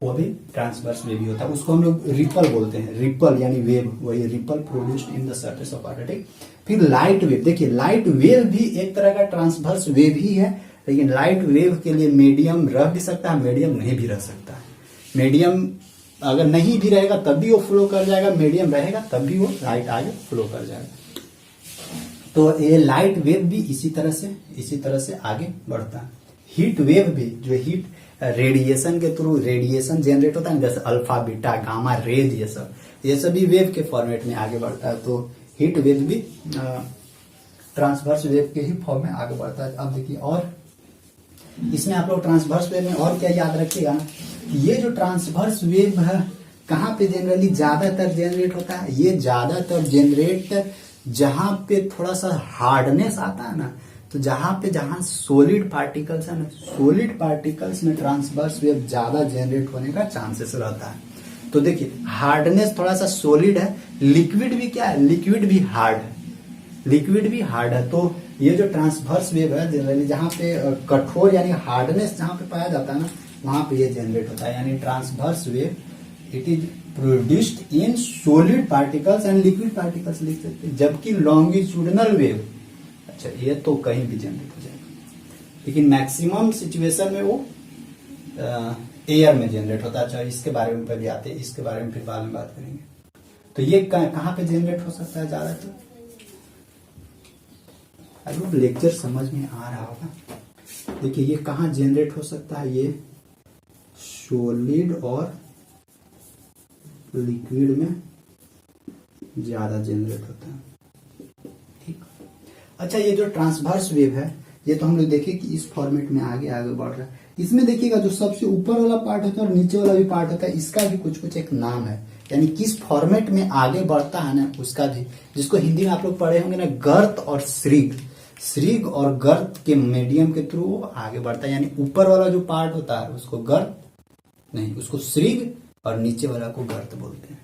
वो भी ट्रांसवर्स वेव ही होता है। उसको हम लोग रिपल बोलते हैं। रिपल यानी वेव, वही ripple produced in the surface of water. ठीक। फिर लाइट वेव, देखिए लाइट वेव भी एक तरह का ट्रांसवर्स वेव ही है, लेकिन लाइट वेव के लिए मीडियम रह भी सकता है, मीडियम नहीं भी रह सकता है। मीडियम अगर नहीं भी रहेगा तब भी वो फ्लो कर जाएगा, मीडियम रहेगा तब भी वो लाइट आगे फ्लो कर जाएगा। तो ये लाइट वेव भी इसी तरह से आगे बढ़ता है। हीट वेव भी, जो हीट रेडिएशन के थ्रू रेडिएशन जनरेट होता है, जैसे अल्फा बीटा गामा रेज, ये सब भी वेव के फॉर्मेट में आगे बढ़ता है। तो हीट वेव भी ट्रांसवर्स वेव के ही फॉर्म में आगे बढ़ता है। अब देखिए, और इसमें आप लोग ट्रांसवर्स वेव में और क्या याद रखिएगा ना, ये जो ट्रांसवर्स वेव है कहाँ पे जनरली ज्यादातर जनरेट होता है, ये ज्यादातर जनरेट जहां पे थोड़ा सा हार्डनेस आता है ना, तो जहां सॉलिड पार्टिकल्स है ना, सॉलिड पार्टिकल्स में ट्रांसवर्स वेव ज्यादा जनरेट होने का चांसेस रहता है। तो देखिए, हार्डनेस थोड़ा सा सॉलिड है, लिक्विड भी क्या है, लिक्विड भी हार्ड है, लिक्विड भी हार्ड है। तो ये जो ट्रांसवर्स वेव है जनरली जहां पे कठोर यानी हार्डनेस जहां पे पाया जाता है ना, वहां पे ये जनरेट होता है। यानी transverse wave it is produced in solid particles and liquid particles लिख सकते हैं। जबकि लॉन्गिट्यूडिनल वेव, अच्छा ये तो कहीं भी जनरेट हो जाएगा, लेकिन मैक्सिमम सिचुएशन में वो एयर में जनरेट होता है। अच्छा इसके बारे में पहले आते हैं, इसके बारे में फिर बाद में बात करेंगे। तो ये कहाँ पे जनरेट हो सकता है ज्यादातर, अगर लेक्चर समझ में आ रहा होगा। देखिए ये कहाँ जनरेट हो सकता है, ये सॉलिड और लिक्विड में ज्यादा जनरेट होता है। ठीक, अच्छा ये जो ट्रांसवर्स वेव है, ये तो हम लोग देखे कि इस फॉर्मेट में आगे आगे बढ़ रहा है। इसमें देखिएगा जो सबसे ऊपर वाला पार्ट होता है और नीचे वाला भी पार्ट होता है, इसका भी कुछ कुछ एक नाम है, यानी किस फॉर्मेट में आगे बढ़ता है ना उसका भी, जिसको हिंदी में आप लोग पढ़े होंगे ना, गर्त और श्रीग, श्रीग और गर्त के मीडियम के थ्रू वो आगे बढ़ता है। यानी ऊपर वाला जो पार्ट होता है उसको गर्त नहीं, उसको श्रीग, और नीचे वाला को गर्त बोलते हैं।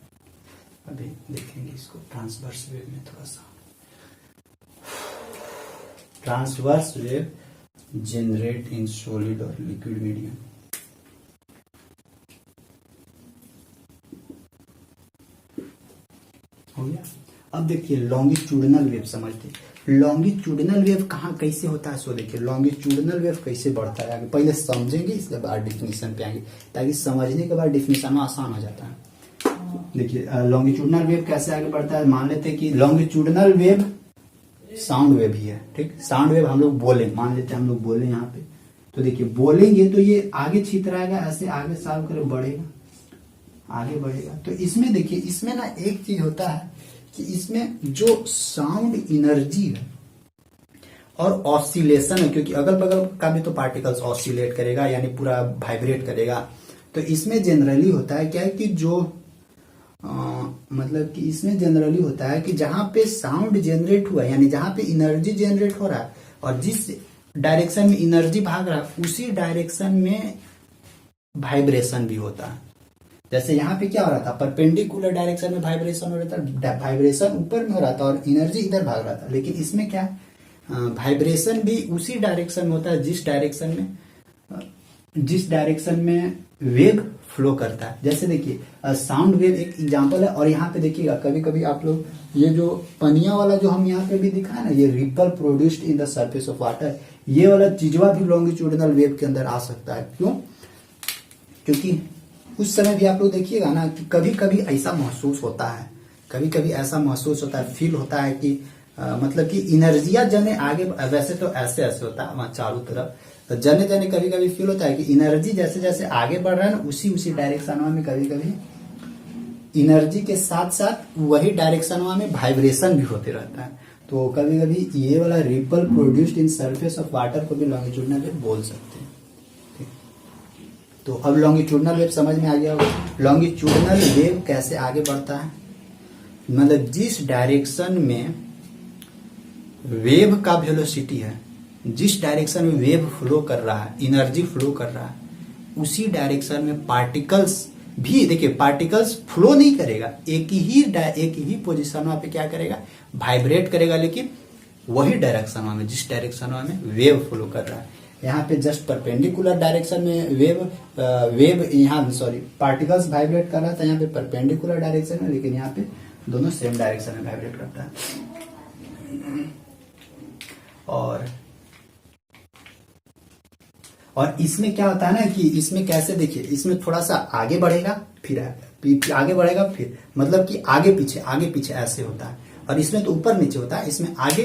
अभी देखेंगे इसको ट्रांसवर्स वेव में थोड़ा सा। Transverse wave generate in solid और लिक्विड मीडियम। हो गया। अब देखिए लॉन्गिट्यूडिनल वेव समझते हैं। लॉन्गिट्यूडिनल वेव कहाँ कैसे होता है, सो देखिए लॉन्गिट्यूडिनल वेव कैसे बढ़ता है, आगे पहले समझेंगे इसके बाद डिफिनीशन पे आएंगे, ताकि समझने के बाद डिफिनीशन में आसान हो जाता है। देखिए लॉन्गिट्यूडिनल वेव कैसे आगे बढ़ता है, मान लेते हैं कि लॉन्गिट्यूडिनल वेव साउंड वेव ही है। ठीक, साउंड वेव हम लोग बोले, मान लेते हैं हम लोग बोले यहाँ पे, तो देखिए बोलेंगे तो ये आगे छितराएगा, ऐसे आगे साल कर बढ़ेगा, आगे बढ़ेगा। तो इसमें देखिए, इसमें ना एक चीज होता है कि इसमें जो साउंड एनर्जी है और ऑसिलेशन है, क्योंकि अगल बगल का भी तो पार्टिकल्स ऑसिलेट करेगा यानी पूरा वाइब्रेट करेगा। तो इसमें जनरली होता है क्या है कि जो मतलब कि इसमें जनरली होता है कि जहां पे साउंड जनरेट हुआ है, यानी जहां पे एनर्जी जनरेट हो रहा है और जिस डायरेक्शन में एनर्जी भाग रहा है उसी डायरेक्शन में वाइब्रेशन भी होता है। जैसे यहाँ पे क्या हो रहा था, परपेंडिकुलर डायरेक्शन में वाइब्रेशन हो रहा था, वाइब्रेशन ऊपर में हो रहा था और एनर्जी इधर भाग रहा था। लेकिन इसमें क्या है, वाइब्रेशन भी उसी डायरेक्शन में होता है जिस डायरेक्शन में वेव फ्लो करता है। जैसे देखिए साउंड वेव एक एग्जांपल है। और यहाँ पे देखिएगा कभी कभी आप लोग ये जो पनिया वाला जो हम यहाँ पे भी दिखाए ना, ये ripple produced in the surface of water, ये वाला चीजवा भी लॉन्गिट्यूडिनल वेव के अंदर आ सकता है। क्यों, क्योंकि उस समय भी आप लोग देखिएगा ना कि कभी कभी ऐसा महसूस होता है, कभी कभी ऐसा महसूस होता है, फील होता है कि मतलब कि एनर्जिया जने आगे, वैसे तो ऐसे ऐसे होता है वहां चारों तरफ, तो जने जने कभी कभी फील होता है कि एनर्जी जैसे जैसे आगे बढ़ रहा है ना, उसी डायरेक्शन में कभी कभी एनर्जी के साथ साथ वही डायरेक्शन में वाइब्रेशन भी होते रहता है। तो कभी कभी ये वाला ripple produced in surface of water को भी लॉन्गिट्यूडिनल वेव बोल सकते हैं। तो अब लॉन्गिट्यूडिनल वेव समझ में आ गया होगा। लॉन्गिट्यूडिनल वेव कैसे आगे बढ़ता है, मतलब जिस डायरेक्शन में वेव का वेलोसिटी है, जिस डायरेक्शन में वेव फ्लो कर रहा है, एनर्जी फ्लो कर रहा है, उसी डायरेक्शन में पार्टिकल्स भी, देखिए पार्टिकल्स फ्लो नहीं करेगा, एक ही पोजीशन पे क्या करेगा, वाइब्रेट करेगा, लेकिन वही डायरेक्शन में, जिस डायरेक्शन में वेव फ्लो कर रहा है। यहाँ पे जस्ट परपेंडिकुलर डायरेक्शन में वेव यहाँ पार्टिकल्स वाइब्रेट कर रहा था, यहाँ पे परपेंडिकुलर डायरेक्शन में, लेकिन यहाँ पे दोनों सेम डायरेक्शन में वाइब्रेट करता है। और इसमें क्या होता है ना कि इसमें कैसे, देखिए इसमें थोड़ा सा आगे बढ़ेगा फिर आगे बढ़ेगा, फिर मतलब कि आगे पीछे ऐसे होता है। और इसमें तो ऊपर नीचे होता है, इसमें आगे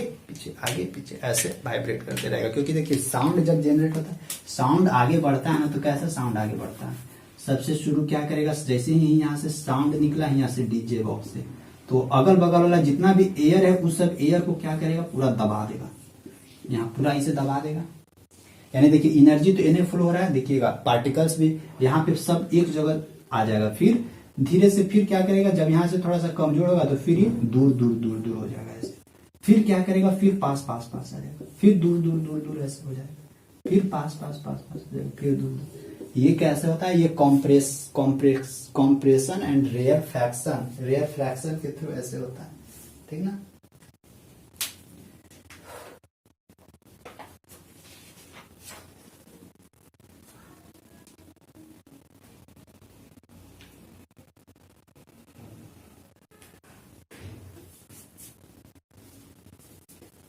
पीछे ऐसे वाइब्रेट करते रहेगा। क्योंकि देखिए साउंड जब जनरेट होता है, साउंड आगे बढ़ता है ना, तो कैसा साउंड आगे बढ़ता है, सबसे शुरू क्या करेगा, जैसे ही यहाँ से साउंड निकला, यहाँ से डीजे बॉक्स से, तो अगल बगल वाला जितना भी एयर है उस सब एयर को क्या करेगा, पूरा दबा देगा, यहाँ पूरा इसे दबा देगा। यानी देखिए एनर्जी तो इन्हें फ्लो हो रहा है, देखिएगा पार्टिकल्स भी यहाँ पे सब एक जगह आ जाएगा, फिर धीरे से फिर क्या करेगा, जब यहाँ से थोड़ा सा कमजोर होगा तो फिर ये दूर दूर दूर दूर हो जाएगा ऐसे, फिर क्या करेगा, फिर पास पास पास आ जाएगा, फिर दूर दूर दूर दूर ऐसे हो जाएगा, फिर पास पास पास पास हो जाएगा, फिर दूर दूर। ये कैसे होता है, ये कॉम्प्रेशन एंड रेयर फ्रैक्शन के थ्रू ऐसे होता है, ठीक ना।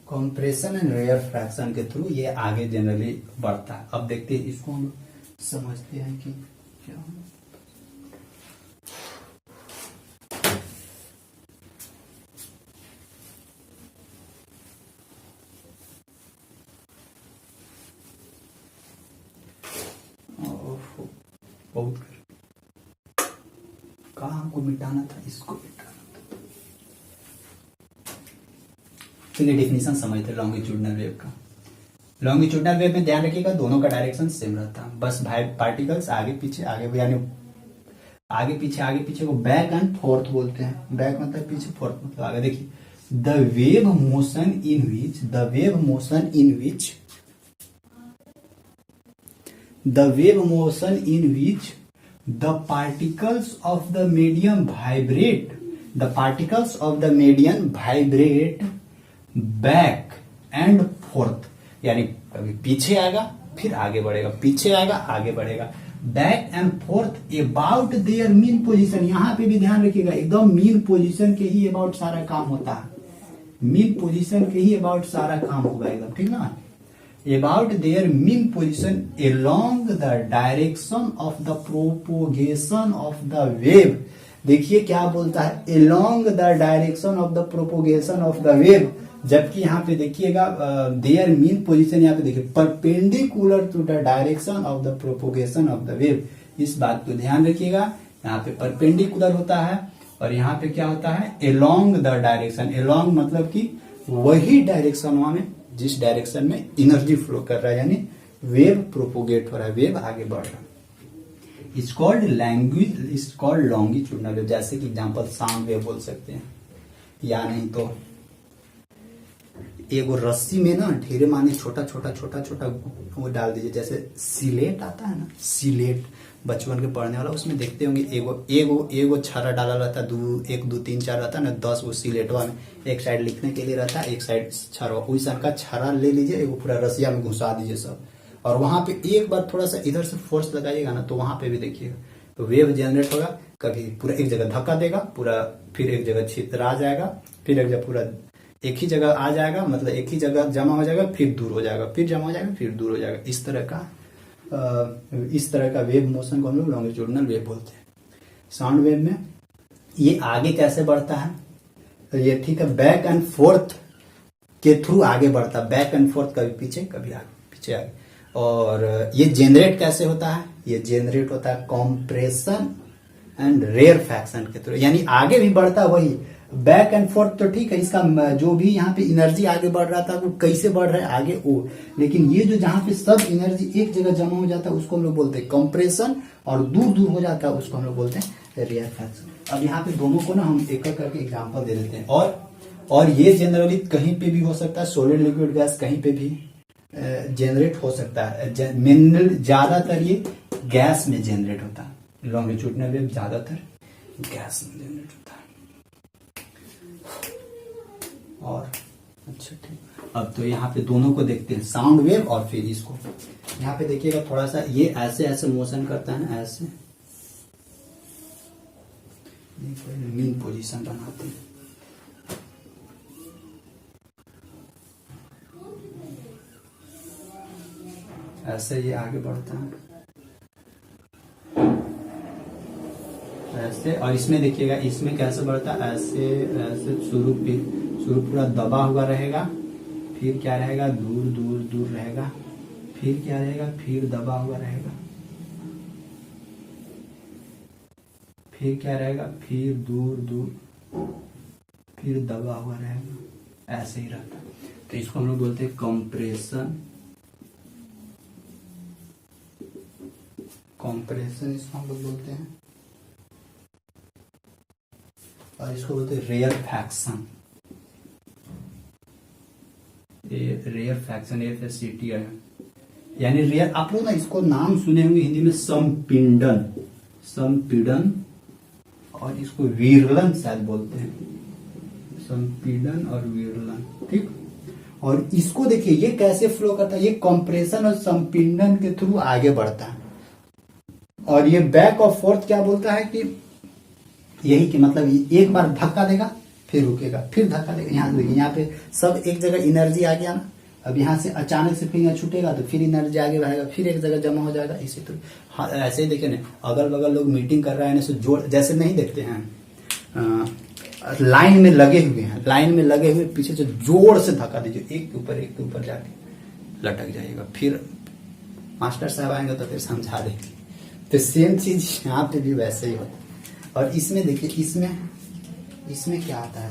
कॉम्प्रेशन एंड रेयर फ्रैक्शन के थ्रू ये आगे जनरली बढ़ता है। अब देखते हैं इसको हम समझते हैं कि क्या होगा। बहुत कहा हमको मिटाना था, इसको मिटाना था। चलिए डेफिनेशन समझते हैं लॉन्गिट्यूडनल वेव का। लॉन्गिट्यूडनल वेव में ध्यान रखिएगा दोनों का डायरेक्शन सेम रहता है, बस भाई पार्टिकल्स आगे पीछे यानी आगे पीछे को बैक एंड फोर्थ बोलते हैं। बैक मतलब पीछे, फोर्थ मतलब आगे। देखिए the wave motion in which the particles of the medium vibrate back and forth, यानी कभी पीछे आएगा फिर आगे बढ़ेगा, पीछे आएगा आगे बढ़ेगा, back and fourth about their mean position. यहां पे भी ध्यान रखिएगा एकदम मीन पोजीशन के ही अबाउट सारा काम होता है, मीन पोजीशन के ही अबाउट सारा काम होगा एकदम, ठीक ना। about their mean position along the direction of the propagation of the wave। देखिए क्या बोलता है, along the direction of the propagation of the wave, जबकि यहाँ पे देखिएगा their mean position यहाँ पे देखिए perpendicular to the direction of the propagation of the wave। इस बात को ध्यान रखिएगा, यहाँ पे perpendicular होता है और यहाँ पे क्या होता है along the direction। along मतलब कि वही डायरेक्शन में जिस डायरेक्शन में एनर्जी फ्लो कर रहा है, यानी वेव प्रोपोगेट हो रहा है, वेव आगे बढ़ रहा है। It's called longitudinal wave. जैसे कि एग्जांपल साउंड वेव बोल सकते हैं, या नहीं तो एगो रस्सी में ना ढेरे माने छोटा छोटा वो डाल दीजिए, जैसे सिलेट आता है ना, सिलेट बचपन के पढ़ने वाला, उसमें देखते होंगे एगो छर्रा डाला रहता है, 1 2 3 4 रहता है ना, 10 वो सिलेटवा में एक साइड लिखने के लिए रहता है, एक साइड छर्रा। वैसा का छर्रा ले लीजिए, एगो पूरा रसिया में घुसा दीजिए सब, और वहां पे एक बार थोड़ा सा इधर से फोर्स लगाइएगा ना, तो वहां पे भी देखिएगा तो वेव जनरेट होगा। कभी पूरा एक जगह धक्का देगा पूरा, फिर एक जगह छितरा जाएगा, फिर एक जगह पूरा एक ही जगह आ जाएगा, मतलब एक ही जगह जमा हो जाएगा, फिर दूर हो जाएगा, फिर जमा हो जाएगा, फिर दूर हो जाएगा। इस तरह का वेव मोशन को हम लोग लॉन्गिट्यूडनल वेव बोलते हैं। साउंड वेव में ये आगे कैसे बढ़ता है, तो ये ठीक है बैक एंड फोर्थ के थ्रू आगे बढ़ता है, बैक एंड फोर्थ, कभी पीछे कभी आगे, पीछे आगे। और ये जेनरेट कैसे होता है, ये जेनरेट होता है कॉम्प्रेशन एंड रेयर फ्रैक्शन के थ्रू, यानी आगे भी बढ़ता है वही बैक एंड फोर्थ तो ठीक है, इसका जो भी यहाँ पे एनर्जी आगे बढ़ रहा था वो कैसे बढ़ रहा है आगे वो, लेकिन ये जो जहाँ पे सब एनर्जी एक जगह जमा हो जाता है उसको हम लोग बोलते हैं कंप्रेशन, और दूर दूर हो जाता है उसको हम लोग बोलते हैं रेयर फ्रैक्शन। अब यहाँ पे दोनों को ना हम एक एक करके एग्जांपल दे देते हैं। और ये जनरली कहीं पे भी हो सकता है, सॉलिड लिक्विड गैस कहीं पे भी जनरेट हो सकता है। मिनरल ज्यादातर ये गैस में जनरेट होता है, लॉन्गिट्यूडनल वेव ज्यादातर गैस में जनरेट होता है। और अच्छा ठीक, अब तो यहाँ पे दोनों को देखते हैं, साउंड वेव और फिर इसको। यहाँ पे देखिएगा थोड़ा सा ये ऐसे ऐसे मोशन करता है ना, ऐसे मीन पोजीशन बनाते हैं, ऐसे ये आगे बढ़ता है ऐसे, और इसमें देखिएगा इसमें कैसे बढ़ता है, ऐसे ऐसे शुरू पूरा दबा हुआ रहेगा, फिर क्या रहेगा दूर दूर दूर रहेगा, फिर क्या रहेगा फिर दबा हुआ रहेगा, फिर क्या रहेगा फिर दूर दूर, फिर दबा हुआ रहेगा, ऐसे ही रहता है। तो इसको हम लोग बोलते हैं कंप्रेशन। कंप्रेशन इसको हम लोग बोलते हैं, और इसको बोलते हैं रेयरफैक्शन। रेयरफैक्शन FACT है, यानी रेयर। आप लोग ना इसको नाम सुने होंगे हिंदी में संपीड़न, संपीड़न, और इसको विरलन शायद बोलते हैं, संपीड़न और विरलन, ठीक। और इसको देखिए ये कैसे फ्लो करता है, ये कंप्रेशन और संपीड़न के थ्रू आगे बढ़ता है। और ये बैक और फोर्थ क्या बोलता है कि यही कि मतलब एक बार धक्का देगा फिर रुकेगा, फिर धक्का देगा। यहाँ पे सब एक जगह एनर्जी आ गया ना, अब यहाँ से अचानक से फिर यहाँ छूटेगा तो फिर एनर्जी आगे बढ़ेगा, फिर एक जगह जमा हो जाएगा। इसी तो हाँ, ऐसे ही देखिए ना, अगल बगल लोग मीटिंग कर रहे हैं ना, जोड़ जैसे नहीं देखते हैं, लाइन में लगे हुए हैं, लाइन में लगे हुए पीछे से जोर से धक्का दीजिए, एक के ऊपर जाके लटक जाएगा। फिर मास्टर साहब आएंगे तो फिर समझा देंगे। तो सेम चीज यहाँ पे भी वैसे ही होता है। और इसमें देखिए, इसमें क्या आता है,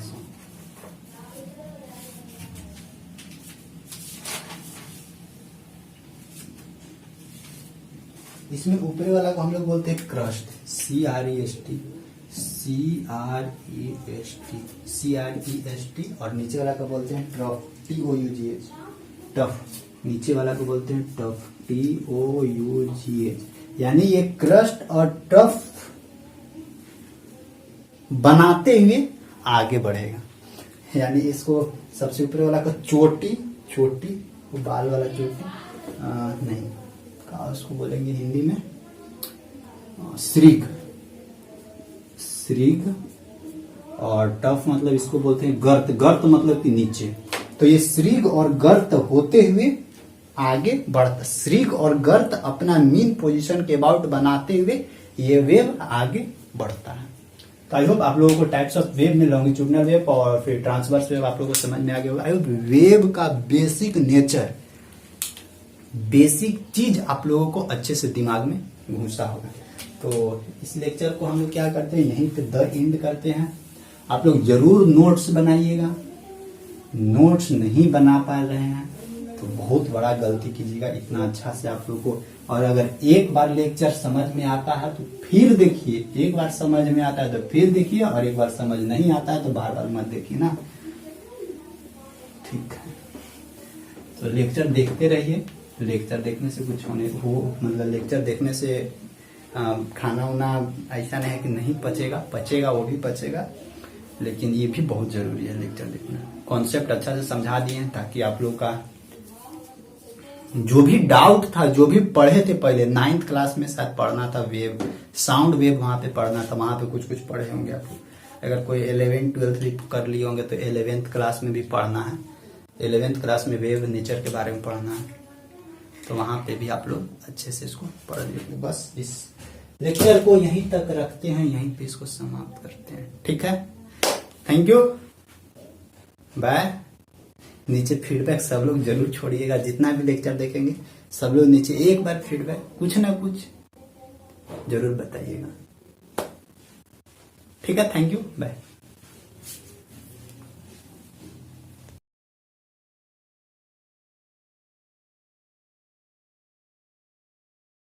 इसमें ऊपरी वाला को हम लोग बोलते हैं क्रस्ट, CREST, और नीचे वाला को बोलते हैं ट्रफ, TOUGH, टफ। नीचे वाला को बोलते हैं टफ, TOUGH। यानी ये क्रस्ट और टफ बनाते हुए आगे बढ़ेगा। यानी इसको सबसे ऊपर वाला को चोटी, वो बाल वाला चोटी, नहीं क्या उसको बोलेंगे हिंदी में, श्रीग। और टफ मतलब इसको बोलते हैं गर्त मतलब कि नीचे। तो ये श्रीग और गर्त होते हुए आगे बढ़ता, श्रीग और गर्त अपना मीन पोजीशन के अबाउट बनाते हुए ये वेव आगे बढ़ता है। तो आई होप आप लोगों को टाइप्स ऑफ वेव में लॉन्गिट्यूडिनल वेव और फिर ट्रांसवर्स वेव आप लोगों को समझ में आ गया होगा। आई होप वेव का बेसिक नेचर, बेसिक चीज आप लोगों को अच्छे से दिमाग में घुसा होगा। तो इस लेक्चर को हम लोग क्या करते हैं, यहीं पे द एंड करते हैं। आप लोग जरूर नोट्स बनाइएगा। नोट्स नहीं बना पा रहे हैं तो बहुत बड़ा गलती कीजिएगा, इतना अच्छा से आप लोग को। और अगर एक बार लेक्चर समझ में आता है तो फिर देखिए, एक बार समझ में आता है तो फिर देखिए, और एक बार समझ नहीं आता है तो बार बार मत देखिए ना, ठीक है। तो लेक्चर देखते रहिए। लेक्चर देखने से कुछ होने हो, मतलब लेक्चर देखने से खाना वाना ऐसा नहीं है कि नहीं पचेगा, वो भी पचेगा, लेकिन ये भी बहुत जरूरी है लेक्चर देखना। कॉन्सेप्ट अच्छा से समझा दिए हैं ताकि आप लोग का जो भी डाउट था, जो भी पढ़े थे पहले 9th क्लास में शायद पढ़ना था वेव, साउंड वेव वहां पे पढ़ना था, वहां पे कुछ पढ़े होंगे आप लोग। अगर कोई 11th 12th भी कर लिए होंगे तो 11th क्लास में भी पढ़ना है। 11th क्लास में वेव नेचर के बारे में पढ़ना है, तो वहां पे भी आप लोग अच्छे से इसको पढ़ लीजिए। बस इस लेक्चर को यहीं तक रखते हैं, यहीं पे इसको समाप्त करते हैं, ठीक है। Thank you, bye. नीचे फीडबैक सब लोग जरूर छोड़िएगा, जितना भी लेक्चर देखेंगे सब लोग नीचे एक बार फीडबैक कुछ ना कुछ जरूर बताइएगा, ठीक है। Thank you, bye.